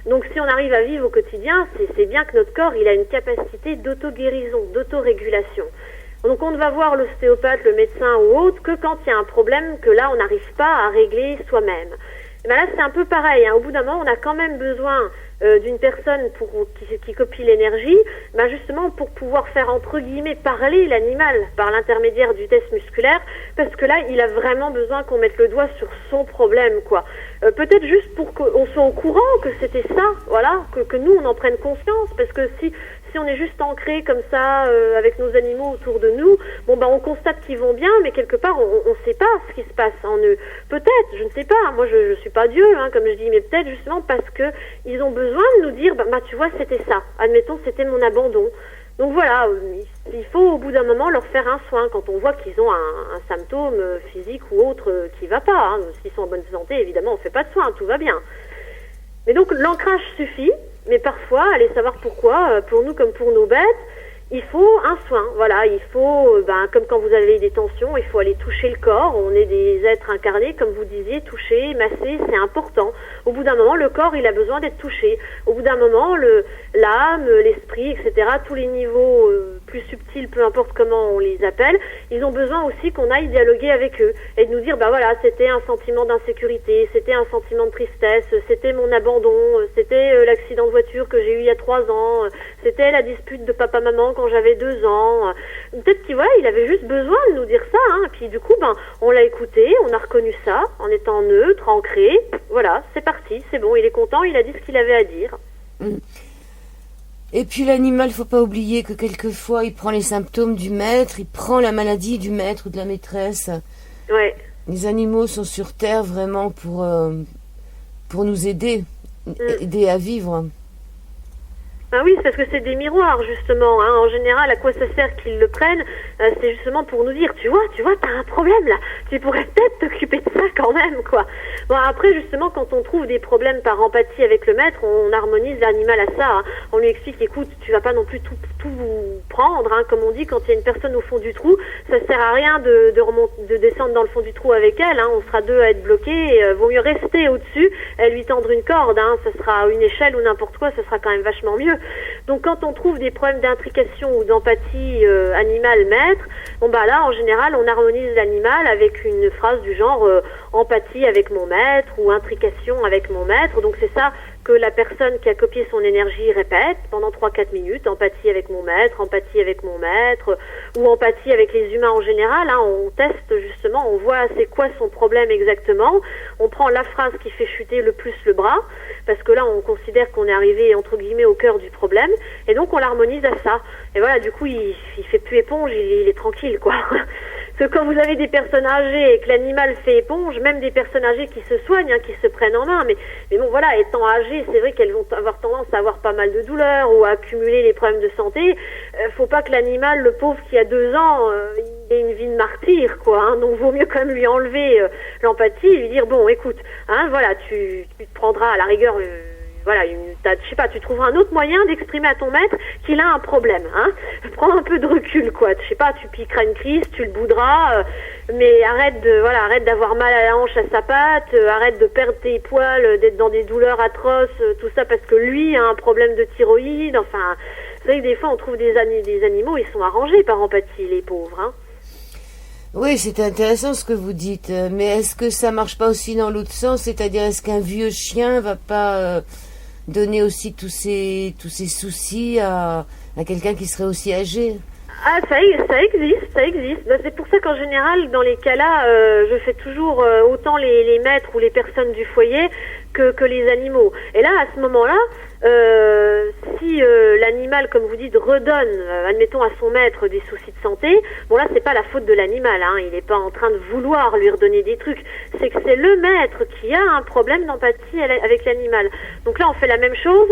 Donc, si on arrive à vivre au quotidien, c'est bien que notre corps, il a une capacité d'auto-guérison, d'autorégulation. Donc, on ne va voir l'ostéopathe, le médecin ou autre que quand il y a un problème que là, on n'arrive pas à régler soi-même. Et ben là, c'est un peu pareil. Hein. Au bout d'un moment, on a quand même besoin d'une personne qui copie l'énergie, ben justement pour pouvoir faire entre guillemets parler l'animal par l'intermédiaire du test musculaire, parce que là il a vraiment besoin qu'on mette le doigt sur son problème, quoi. Peut-être juste pour qu'on soit au courant que c'était ça, voilà, que nous on en prenne conscience, parce que si on est juste ancré comme ça avec nos animaux autour de nous, bon ben on constate qu'ils vont bien, mais quelque part on sait pas ce qui se passe en eux. Peut-être, je ne sais pas, moi je suis pas Dieu, hein, comme je dis, mais peut-être justement parce que ils ont besoin de nous dire, bah tu vois c'était ça, admettons c'était mon abandon. Donc voilà, il faut au bout d'un moment leur faire un soin quand on voit qu'ils ont un symptôme physique ou autre qui va pas. Hein. S'ils sont en bonne santé, évidemment on fait pas de soin, tout va bien. Mais donc l'ancrage suffit. Mais parfois, allez savoir pourquoi, pour nous comme pour nos bêtes, il faut un soin. Voilà, il faut, comme quand vous avez des tensions, il faut aller toucher le corps. On est des êtres incarnés, comme vous disiez, toucher, masser, c'est important. Au bout d'un moment, le corps, il a besoin d'être touché. Au bout d'un moment, l'âme, l'esprit, etc., tous les niveaux plus subtils, peu importe comment on les appelle, ils ont besoin aussi qu'on aille dialoguer avec eux et de nous dire, bah voilà, c'était un sentiment d'insécurité, c'était un sentiment de tristesse, c'était mon abandon, c'était l'accident de voiture que j'ai eu il y a 3 ans, c'était la dispute de papa-maman quand j'avais 2 ans. Peut-être qu'il voilà, il avait juste besoin de nous dire ça, hein. Et puis du coup, on l'a écouté, on a reconnu ça, en étant neutre, ancré. Voilà, c'est parti, c'est bon, il est content, il a dit ce qu'il avait à dire. Et puis l'animal, faut pas oublier que quelquefois, il prend les symptômes du maître, il prend la maladie du maître ou de la maîtresse. Ouais. Les animaux sont sur Terre vraiment pour nous aider, aider à vivre. Ah oui, c'est parce que c'est des miroirs, justement. Hein. En général, à quoi ça sert qu'ils le prennent? C'est justement pour nous dire, tu vois, t'as un problème là. Tu pourrais peut-être t'occuper de ça quand même, quoi. Bon, après, justement, quand on trouve des problèmes par empathie avec le maître, on harmonise l'animal à ça. Hein. On lui explique, écoute, tu vas pas non plus tout prendre. Hein. Comme on dit, quand il y a une personne au fond du trou, ça sert à rien de descendre dans le fond du trou avec elle. Hein. On sera 2 à être bloqués. Vaut mieux rester au-dessus et lui tendre une corde. Hein. Ça sera une échelle ou n'importe quoi, ça sera quand même vachement mieux. Donc quand on trouve des problèmes d'intrication ou d'empathie animal-maître, là en général on harmonise l'animal avec une phrase du genre empathie avec mon maître ou intrication avec mon maître. Donc c'est ça que la personne qui a copié son énergie répète pendant 3-4 minutes, empathie avec mon maître, ou empathie avec les humains en général. Hein. On teste justement, on voit c'est quoi son problème exactement, on prend la phrase qui fait chuter le plus le bras, parce que là on considère qu'on est arrivé entre guillemets au cœur du problème, et donc on l'harmonise à ça. Et voilà, du coup il fait plus éponge, il est tranquille, quoi. Parce que quand vous avez des personnes âgées et que l'animal fait éponge, même des personnes âgées qui se soignent, hein, qui se prennent en main, mais bon voilà, étant âgées, c'est vrai qu'elles vont avoir tendance à avoir pas mal de douleurs ou à accumuler les problèmes de santé. Faut pas que l'animal, le pauvre qui a 2 ans, il ait une vie de martyr, quoi. Hein, donc vaut mieux quand même lui enlever l'empathie et lui dire bon, écoute, hein, voilà, tu te prendras à la rigueur. Voilà, je sais pas, tu trouveras un autre moyen d'exprimer à ton maître qu'il a un problème, hein. Prends un peu de recul, quoi. Je sais pas, tu piqueras une crise, tu le bouderas, mais arrête d'avoir mal à la hanche à sa patte, arrête de perdre tes poils, d'être dans des douleurs atroces, tout ça parce que lui a un problème de thyroïde. Enfin, c'est vrai que des fois on trouve des animaux, ils sont arrangés par empathie, les pauvres, hein. Oui, c'est intéressant ce que vous dites, mais est-ce que ça marche pas aussi dans l'autre sens, c'est-à-dire est-ce qu'un vieux chien va pas donner aussi tous ces soucis à quelqu'un qui serait aussi âgé? Ah, ça existe. C'est pour ça qu'en général, dans les cas-là, je fais toujours autant les maîtres ou les personnes du foyer que les animaux. Et là, à ce moment-là, si l'animal, comme vous dites, redonne, admettons, à son maître des soucis de santé, bon là, c'est pas la faute de l'animal, hein, il n'est pas en train de vouloir lui redonner des trucs, c'est que c'est le maître qui a un problème d'empathie avec l'animal. Donc là, on fait la même chose,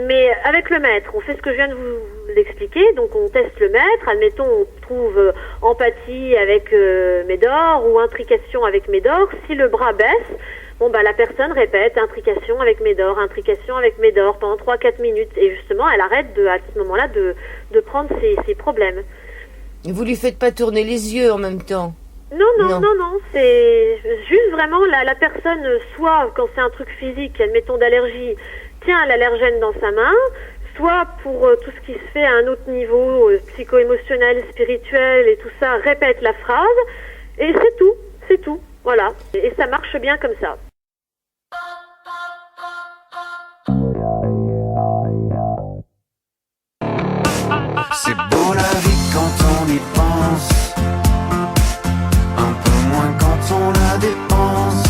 mais avec le maître. On fait ce que je viens de vous expliquer, donc on teste le maître, admettons, on trouve empathie avec Médor ou intrication avec Médor. Si le bras baisse, la personne répète intrication avec Médor pendant 3-4 minutes. Et justement, elle arrête à ce moment-là de prendre ses problèmes. Et vous lui faites pas tourner les yeux en même temps? Non. C'est juste vraiment la personne, soit quand c'est un truc physique, admettons d'allergie, tient l'allergène dans sa main, soit pour tout ce qui se fait à un autre niveau, psycho-émotionnel, spirituel et tout ça, répète la phrase. Et c'est tout. Voilà. Et ça marche bien comme ça. C'est beau la vie quand on y pense, un peu moins quand on la dépense,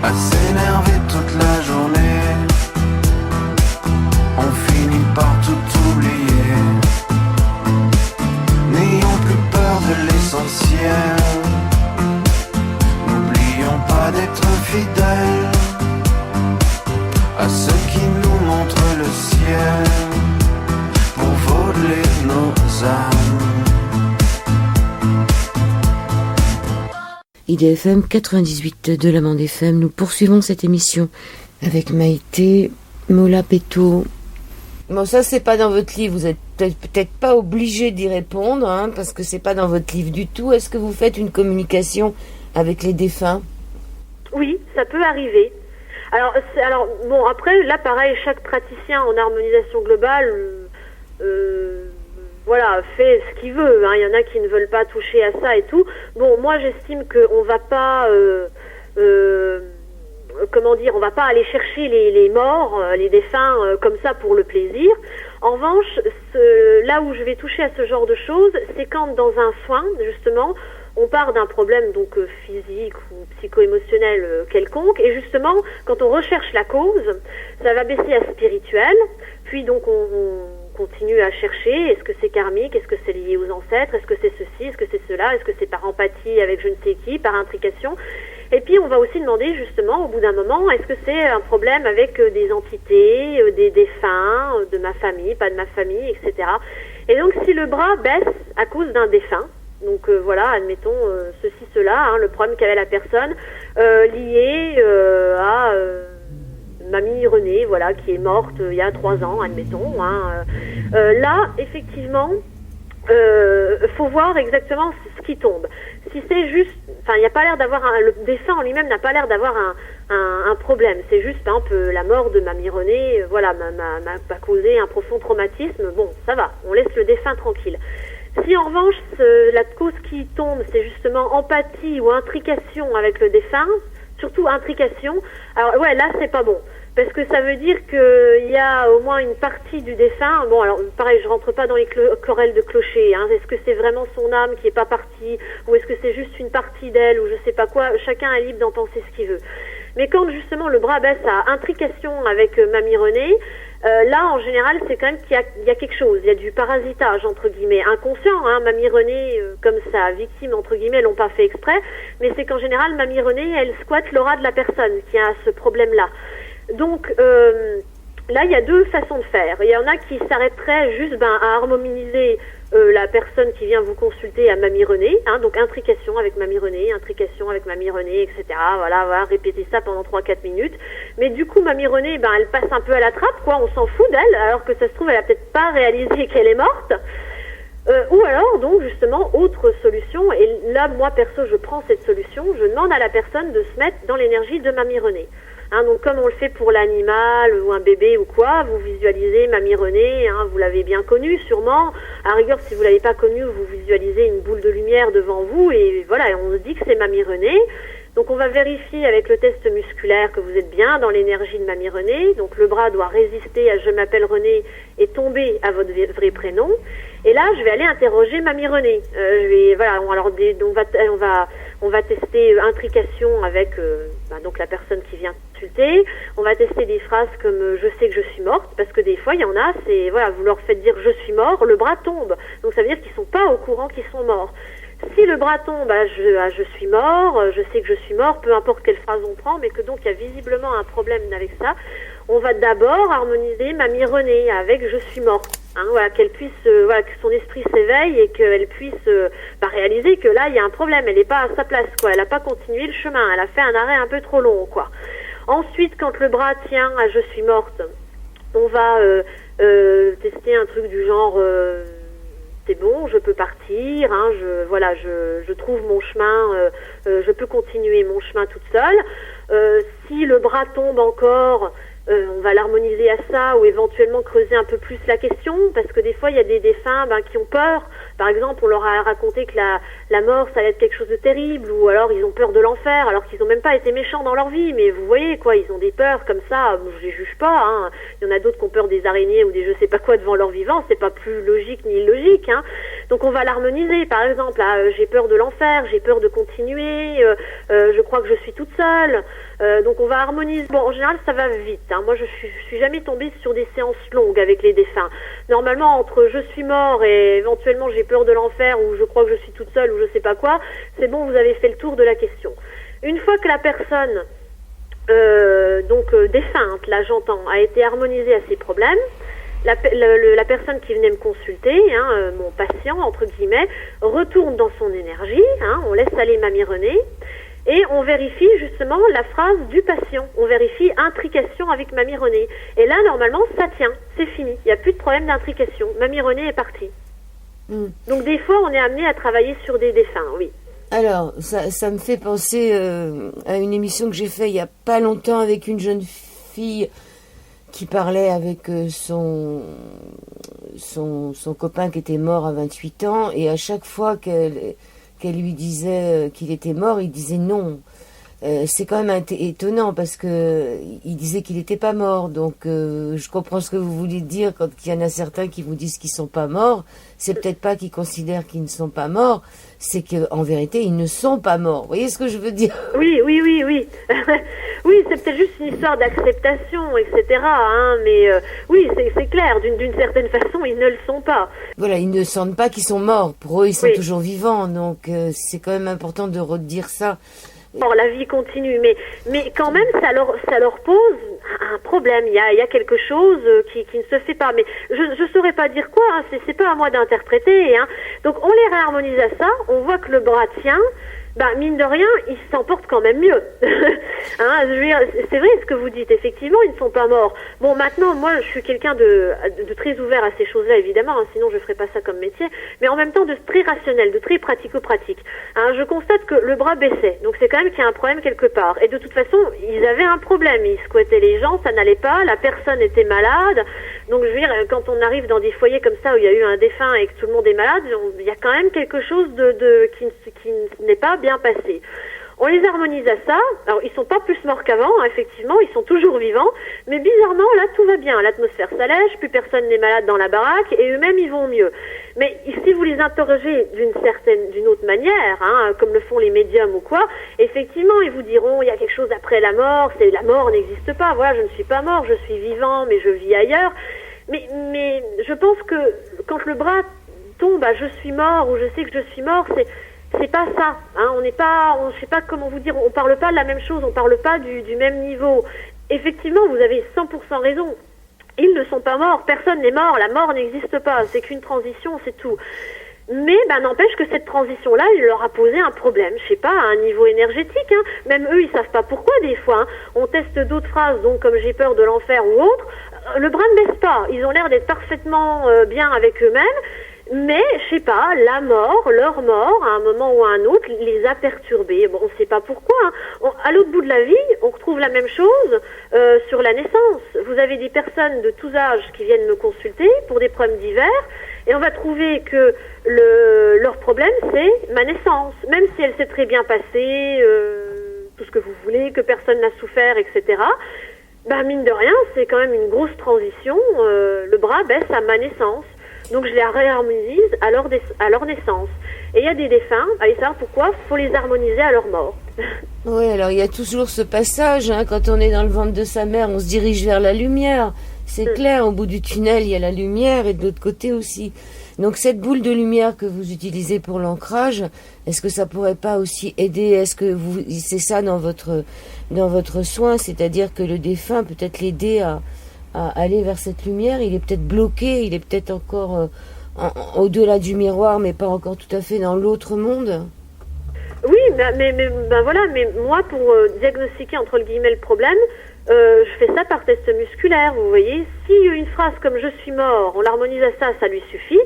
à s'énerver toute la journée, on finit par tout oublier, n'ayons plus peur de l'essentiel, n'oublions pas d'être fidèles à ceux qui nous montrent le ciel, voler nos âmes. IDFM 98 de la bande FM, nous poursuivons cette émission avec Maïté, Mola Peto. Bon, ça c'est pas dans votre livre, vous êtes peut-être pas obligé d'y répondre, hein, parce que c'est pas dans votre livre du tout. Est-ce que vous faites une communication avec les défunts? Oui, ça peut arriver. Alors après, là pareil, chaque praticien en harmonisation globale voilà, fait ce qu'il veut. Hein. Il y en a qui ne veulent pas toucher à ça et tout. Bon, moi j'estime qu'on va pas, comment dire, on va pas aller chercher les morts, les défunts comme ça pour le plaisir. En revanche, là où je vais toucher à ce genre de choses, c'est quand dans un soin, justement, on part d'un problème donc physique ou psycho-émotionnel quelconque, et justement, quand on recherche la cause, ça va baisser à spirituel, puis donc on continue à chercher, est-ce que c'est karmique, est-ce que c'est lié aux ancêtres, est-ce que c'est ceci, est-ce que c'est cela, est-ce que c'est par empathie avec je ne sais qui, par intrication. Et puis on va aussi demander justement au bout d'un moment, est-ce que c'est un problème avec des entités, des défunts, de ma famille, pas de ma famille, etc. Et donc si le bras baisse à cause d'un défunt, donc voilà, admettons ceci, cela, hein, le problème qu'avait la personne lié à mamie Renée, voilà, qui est morte il y a 3 ans, admettons. Hein, là, effectivement, faut voir exactement ce qui tombe. Si c'est juste, enfin, il n'y a pas l'air d'avoir le défunt en lui-même n'a pas l'air d'avoir un problème. C'est juste, par exemple, la mort de mamie Renée, voilà, m'a causé un profond traumatisme. Bon, ça va, on laisse le défunt tranquille. Si en revanche, la cause qui tombe, c'est justement empathie ou intrication avec le défunt, surtout intrication, alors ouais, là, c'est pas bon. Parce que ça veut dire qu'il y a au moins une partie du défunt. Bon, alors pareil, je rentre pas dans les querelles de clocher. Hein. Est-ce que c'est vraiment son âme qui est pas partie, ou est-ce que c'est juste une partie d'elle, ou je sais pas quoi. Chacun est libre d'en penser ce qu'il veut. Mais quand justement le bras baisse à intrication avec mamie Renée, là en général c'est quand même qu'il y a quelque chose. Il y a du parasitage entre guillemets inconscient. Hein. Mamie Renée, comme sa victime entre guillemets, l'ont pas fait exprès. Mais c'est qu'en général mamie Renée, elle squatte l'aura de la personne qui a ce problème-là. Donc là, il y a 2 façons de faire. Il y en a qui s'arrêteraient juste à harmoniser la personne qui vient vous consulter à mamie Renée, hein, donc intrication avec mamie Renée, intrication avec mamie Renée, etc. Voilà, répéter ça pendant 3-4 minutes. Mais du coup, mamie Renée, elle passe un peu à la trappe, quoi. On s'en fout d'elle, alors que ça se trouve, elle a peut-être pas réalisé qu'elle est morte. Ou alors, donc, justement, autre solution, et là, moi, perso, je prends cette solution, je demande à la personne de se mettre dans l'énergie de mamie Renée. Hein, donc comme on le fait pour l'animal ou un bébé ou quoi, vous visualisez mamie Renée, hein, vous l'avez bien connue sûrement. À rigueur, si vous l'avez pas connue, vous visualisez une boule de lumière devant vous et voilà, on se dit que c'est mamie Renée. Donc on va vérifier avec le test musculaire que vous êtes bien dans l'énergie de mamie Renée. Donc le bras doit résister à je m'appelle Renée et tomber à votre vrai prénom. Et là, je vais aller interroger mamie Renée. On va tester intrication avec donc la personne qui vient consulter. On va tester des phrases comme je sais que je suis morte, parce que des fois il y en a, c'est voilà, vous leur faites dire je suis mort, le bras tombe. Donc ça veut dire qu'ils sont pas au courant qu'ils sont morts. Si le bras tombe, je suis mort, je sais que je suis mort, peu importe quelle phrase on prend, mais que donc il y a visiblement un problème avec ça, on va d'abord harmoniser mamie Renée avec je suis morte. Hein, voilà, qu'elle puisse, que son esprit s'éveille et qu'elle puisse réaliser que là il y a un problème, elle n'est pas à sa place, quoi. Elle n'a pas continué le chemin, elle a fait un arrêt un peu trop long, quoi. Ensuite, quand le bras tient à je suis morte, on va tester un truc du genre c'est bon, je peux partir, hein, je trouve mon chemin, je peux continuer mon chemin toute seule. Si le bras tombe encore, on va l'harmoniser à ça ou éventuellement creuser un peu plus la question, parce que des fois il y a des défunts qui ont peur. Par exemple, on leur a raconté que la mort ça allait être quelque chose de terrible, ou alors ils ont peur de l'enfer alors qu'ils n'ont même pas été méchants dans leur vie, mais vous voyez quoi, ils ont des peurs comme ça, je les juge pas, hein. Il y en a d'autres qui ont peur des araignées ou des je sais pas quoi devant leur vivant, c'est pas plus logique ni illogique, hein. Donc on va l'harmoniser, par exemple, j'ai peur de l'enfer, j'ai peur de continuer, je crois que je suis toute seule. Donc on va harmoniser. Bon, en général, ça va vite. Hein. Moi, je suis jamais tombée sur des séances longues avec les défunts. Normalement, entre je suis mort et éventuellement j'ai peur de l'enfer ou je crois que je suis toute seule ou je sais pas quoi, c'est bon, vous avez fait le tour de la question. Une fois que la personne, défunte, là j'entends, a été harmonisée à ses problèmes, la personne qui venait me consulter, hein, mon patient, entre guillemets, retourne dans son énergie, hein, on laisse aller mamie Renée, et on vérifie justement la phrase du patient. On vérifie intrication avec mamie Renée. Et là, normalement, ça tient, c'est fini. Il n'y a plus de problème d'intrication. Mamie Renée est partie. Donc des fois, on est amené à travailler sur des défunts, oui. Alors, ça me fait penser à une émission que j'ai faite il n'y a pas longtemps avec une jeune fille qui parlait avec son son copain qui était mort à 28 ans, et à chaque fois qu'elle lui disait qu'il était mort, il disait non. C'est quand même étonnant parce que il disait qu'il n'était pas mort. Donc je comprends ce que vous voulez dire quand il y en a certains qui vous disent qu'ils sont pas morts. C'est peut-être pas qu'ils considèrent qu'ils ne sont pas morts, c'est qu'en vérité ils ne sont pas morts. Vous voyez ce que je veux dire? Oui. Oui, c'est peut-être juste une histoire d'acceptation, etc. Hein, mais oui, c'est clair. D'une certaine façon, ils ne le sont pas. Voilà, ils ne sentent pas qu'ils sont morts. Pour eux, ils sont Oui. toujours vivants. Donc c'est quand même important de redire ça. Or, la vie continue, mais quand même, ça leur pose un problème. Il y a quelque chose qui ne se fait pas. Mais je saurais pas dire quoi. Hein, c'est pas à moi d'interpréter. Hein. Donc, on les réharmonise à ça. On voit que le bras tient. Bah, mine de rien, ils s'en portent quand même mieux. Hein, je veux dire, c'est vrai ce que vous dites. Effectivement, ils ne sont pas morts. Bon, maintenant, moi, je suis quelqu'un de très ouvert à ces choses-là, évidemment. Hein, sinon, je ferais pas ça comme métier. Mais en même temps, de très rationnel, de très pratico-pratique. Hein, je constate que le bras baissait. Donc, c'est quand même qu'il y a un problème quelque part. Et de toute façon, ils avaient un problème. Ils squattaient les gens, ça n'allait pas. La personne était malade. Donc, je veux dire, quand on arrive dans des foyers comme ça où il y a eu un défunt et que tout le monde est malade, il y a quand même quelque chose qui n'est pas bien passé. On les harmonise à ça. Alors, ils sont pas plus morts qu'avant, hein, effectivement, ils sont toujours vivants, mais bizarrement, là, tout va bien. L'atmosphère s'allège, plus personne n'est malade dans la baraque, et eux-mêmes, ils vont mieux. Mais si vous les interrogez d'une autre manière, hein, comme le font les médiums ou quoi, effectivement, ils vous diront, il y a quelque chose après la mort, la mort n'existe pas, voilà, je ne suis pas mort, je suis vivant, mais je vis ailleurs. Mais je pense que quand le bras tombe à je suis mort, ou je sais que je suis mort, c'est pas ça, hein, je sais pas comment vous dire, on parle pas de la même chose, on parle pas du même niveau. Effectivement, vous avez 100% raison. Ils ne sont pas morts, personne n'est mort, la mort n'existe pas, c'est qu'une transition, c'est tout. Mais n'empêche que cette transition-là, il leur a posé un problème, je sais pas, à un niveau énergétique. Hein. Même eux, ils savent pas pourquoi des fois. Hein. On teste d'autres phrases, donc comme j'ai peur de l'enfer ou autre, le bras ne baisse pas. Ils ont l'air d'être parfaitement bien avec eux-mêmes. Mais, je sais pas, leur mort, à un moment ou à un autre, les a perturbés. Bon, on sait pas pourquoi. Hein. À l'autre bout de la vie, on retrouve la même chose sur la naissance. Vous avez des personnes de tous âges qui viennent me consulter pour des problèmes divers, et on va trouver que leur problème, c'est ma naissance. Même si elle s'est très bien passée, tout ce que vous voulez, que personne n'a souffert, etc., mine de rien, c'est quand même une grosse transition. Le bras baisse à ma naissance. Donc je les réharmonise à leur naissance. Et il y a des défunts, allez savoir pourquoi, faut les harmoniser à leur mort. Oui, alors il y a toujours ce passage, hein, quand on est dans le ventre de sa mère, on se dirige vers la lumière. C'est clair, au bout du tunnel, il y a la lumière et de l'autre côté aussi. Donc cette boule de lumière que vous utilisez pour l'ancrage, est-ce que ça pourrait pas aussi aider? Est-ce que c'est ça dans votre soin, c'est-à-dire que le défunt peut-être l'aider à aller vers cette lumière? Il est peut-être bloqué, il est peut-être encore au-delà du miroir, mais pas encore tout à fait dans l'autre monde. Oui, mais voilà, mais moi, pour diagnostiquer entre guillemets le problème, je fais ça par test musculaire, vous voyez. Si une phrase comme je suis mort, on l'harmonise à ça, ça lui suffit,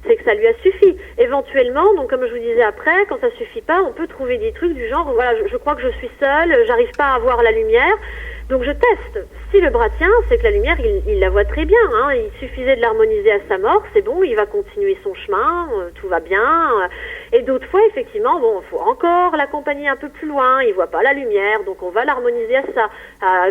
c'est que ça lui a suffi. Éventuellement, donc comme je vous disais après, quand ça suffit pas, on peut trouver des trucs du genre, voilà, je crois que je suis seule, j'arrive pas à voir la lumière. Donc je teste. Si le bras tient, c'est que la lumière, il la voit très bien. Hein. Il suffisait de l'harmoniser à sa mort, c'est bon, il va continuer son chemin, tout va bien. Et d'autres fois, effectivement, bon, il faut encore l'accompagner un peu plus loin, il voit pas la lumière, donc on va l'harmoniser à ça.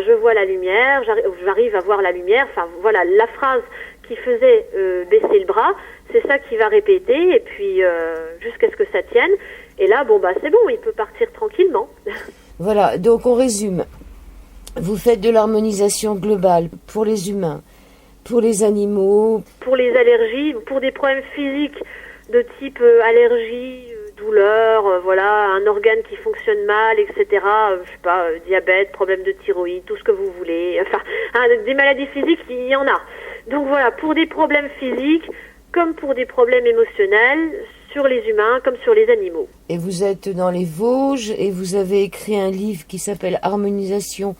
Je vois la lumière, j'arrive à voir la lumière, enfin voilà, la phrase qui faisait baisser le bras, c'est ça qu'il va répéter, et puis jusqu'à ce que ça tienne. Et là, c'est bon, il peut partir tranquillement. Voilà, donc on résume. Vous faites de l'harmonisation globale pour les humains, pour les animaux, pour les allergies, pour des problèmes physiques de type allergie, douleur, voilà, un organe qui fonctionne mal, etc. Je sais pas, diabète, problème de thyroïde, tout ce que vous voulez. Enfin, des maladies physiques, il y en a. Donc voilà, pour des problèmes physiques, comme pour des problèmes émotionnels, sur les humains comme sur les animaux. Et vous êtes dans les Vosges et vous avez écrit un livre qui s'appelle Harmonisation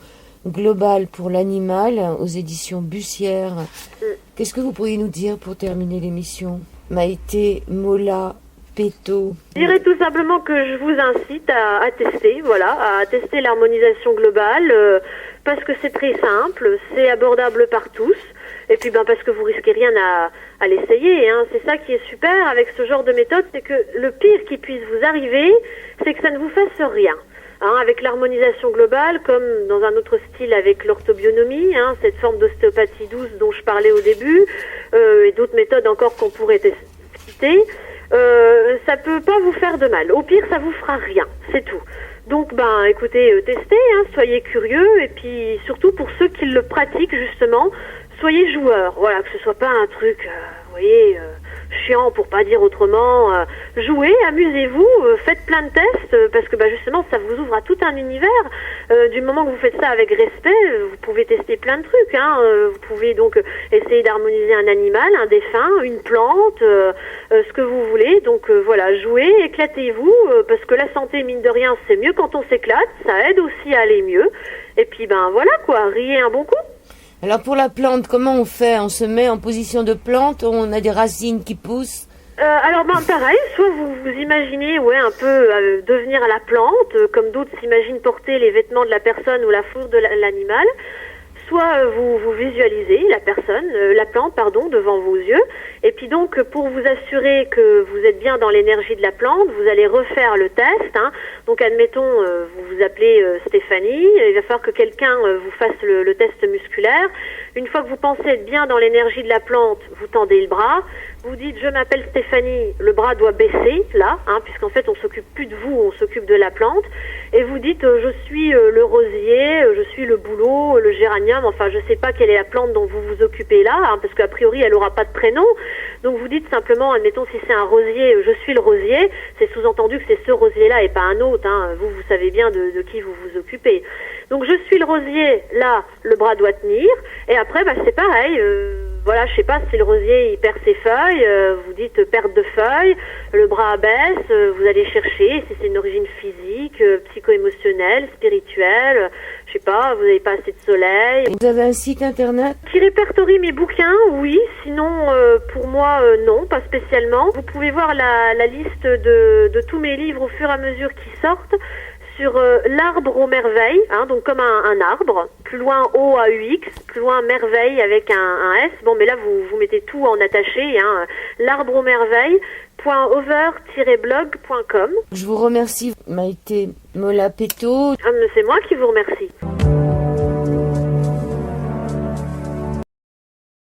globale pour l'animal aux éditions Bussière. Qu'est-ce que vous pourriez nous dire pour terminer l'émission, Maïté Mola Péto? Je dirais tout simplement que je vous incite à tester, à tester l'harmonisation globale, parce que c'est très simple, c'est abordable par tous. Et puis parce que vous risquez rien à l'essayer, hein. C'est ça qui est super avec ce genre de méthode, c'est que le pire qui puisse vous arriver, c'est que ça ne vous fasse rien. Hein, avec l'harmonisation globale, comme dans un autre style avec l'orthobionomie, hein, cette forme d'ostéopathie douce dont je parlais au début, et d'autres méthodes encore qu'on pourrait citer, ça peut pas vous faire de mal. Au pire, ça vous fera rien, c'est tout. Donc, écoutez, testez, hein, soyez curieux, et puis surtout pour ceux qui le pratiquent justement, soyez joueurs. Voilà, que ce soit pas un truc, vous voyez, chiant pour pas dire autrement. Jouez, amusez-vous, faites plein de tests, parce que justement, ça vous ouvre à tout un univers. Du moment que vous faites ça avec respect, vous pouvez tester plein de trucs. Hein. Vous pouvez donc essayer d'harmoniser un animal, un défunt, une plante, ce que vous voulez. Donc voilà, jouez, éclatez-vous, parce que la santé, mine de rien, c'est mieux quand on s'éclate. Ça aide aussi à aller mieux. Et puis voilà quoi, riez un bon coup. Alors pour la plante, comment on fait? On se met en position de plante, on a des racines qui poussent? Alors pareil, soit vous imaginez un peu devenir à la plante, comme d'autres s'imaginent porter les vêtements de la personne ou la fourre de l'animal, soit vous visualisez la plante devant vos yeux, et puis donc pour vous assurer que vous êtes bien dans l'énergie de la plante, vous allez refaire le test, hein. Donc admettons, vous vous appelez Stéphanie, il va falloir que quelqu'un vous fasse le test musculaire. Une fois que vous pensez être bien dans l'énergie de la plante, vous tendez le bras, vous dites je m'appelle Stéphanie, le bras doit baisser là, hein, puisqu'en fait on s'occupe plus de vous, on s'occupe de la plante, et vous dites je suis le rosier, je suis le bouleau, le géranium, enfin je sais pas quelle est la plante dont vous vous occupez là, hein, parce qu'a priori elle aura pas de prénom, donc vous dites simplement, admettons si c'est un rosier, je suis le rosier, c'est sous-entendu que c'est ce rosier-là et pas un autre, hein, vous savez bien de qui vous vous occupez. Donc je suis le rosier, là le bras doit tenir, et après c'est pareil, voilà, je sais pas si le rosier il perd ses feuilles, vous dites perte de feuilles, le bras baisse, vous allez chercher si c'est une origine physique, psycho-émotionnelle, spirituelle, je sais pas, vous n'avez pas assez de soleil. Vous avez un site internet qui répertorie mes bouquins, oui, sinon pour moi non, pas spécialement. Vous pouvez voir la liste de tous mes livres au fur et à mesure qu'ils sortent sur l'arbre aux merveilles, hein, donc comme un arbre, plus loin O-A-U-X, plus loin merveille avec un S. Bon, mais là, vous mettez tout en attaché, hein, l'arbre aux merveilles. .over-blog.com. Je vous remercie, Maïté Mola-Péto. C'est moi qui vous remercie.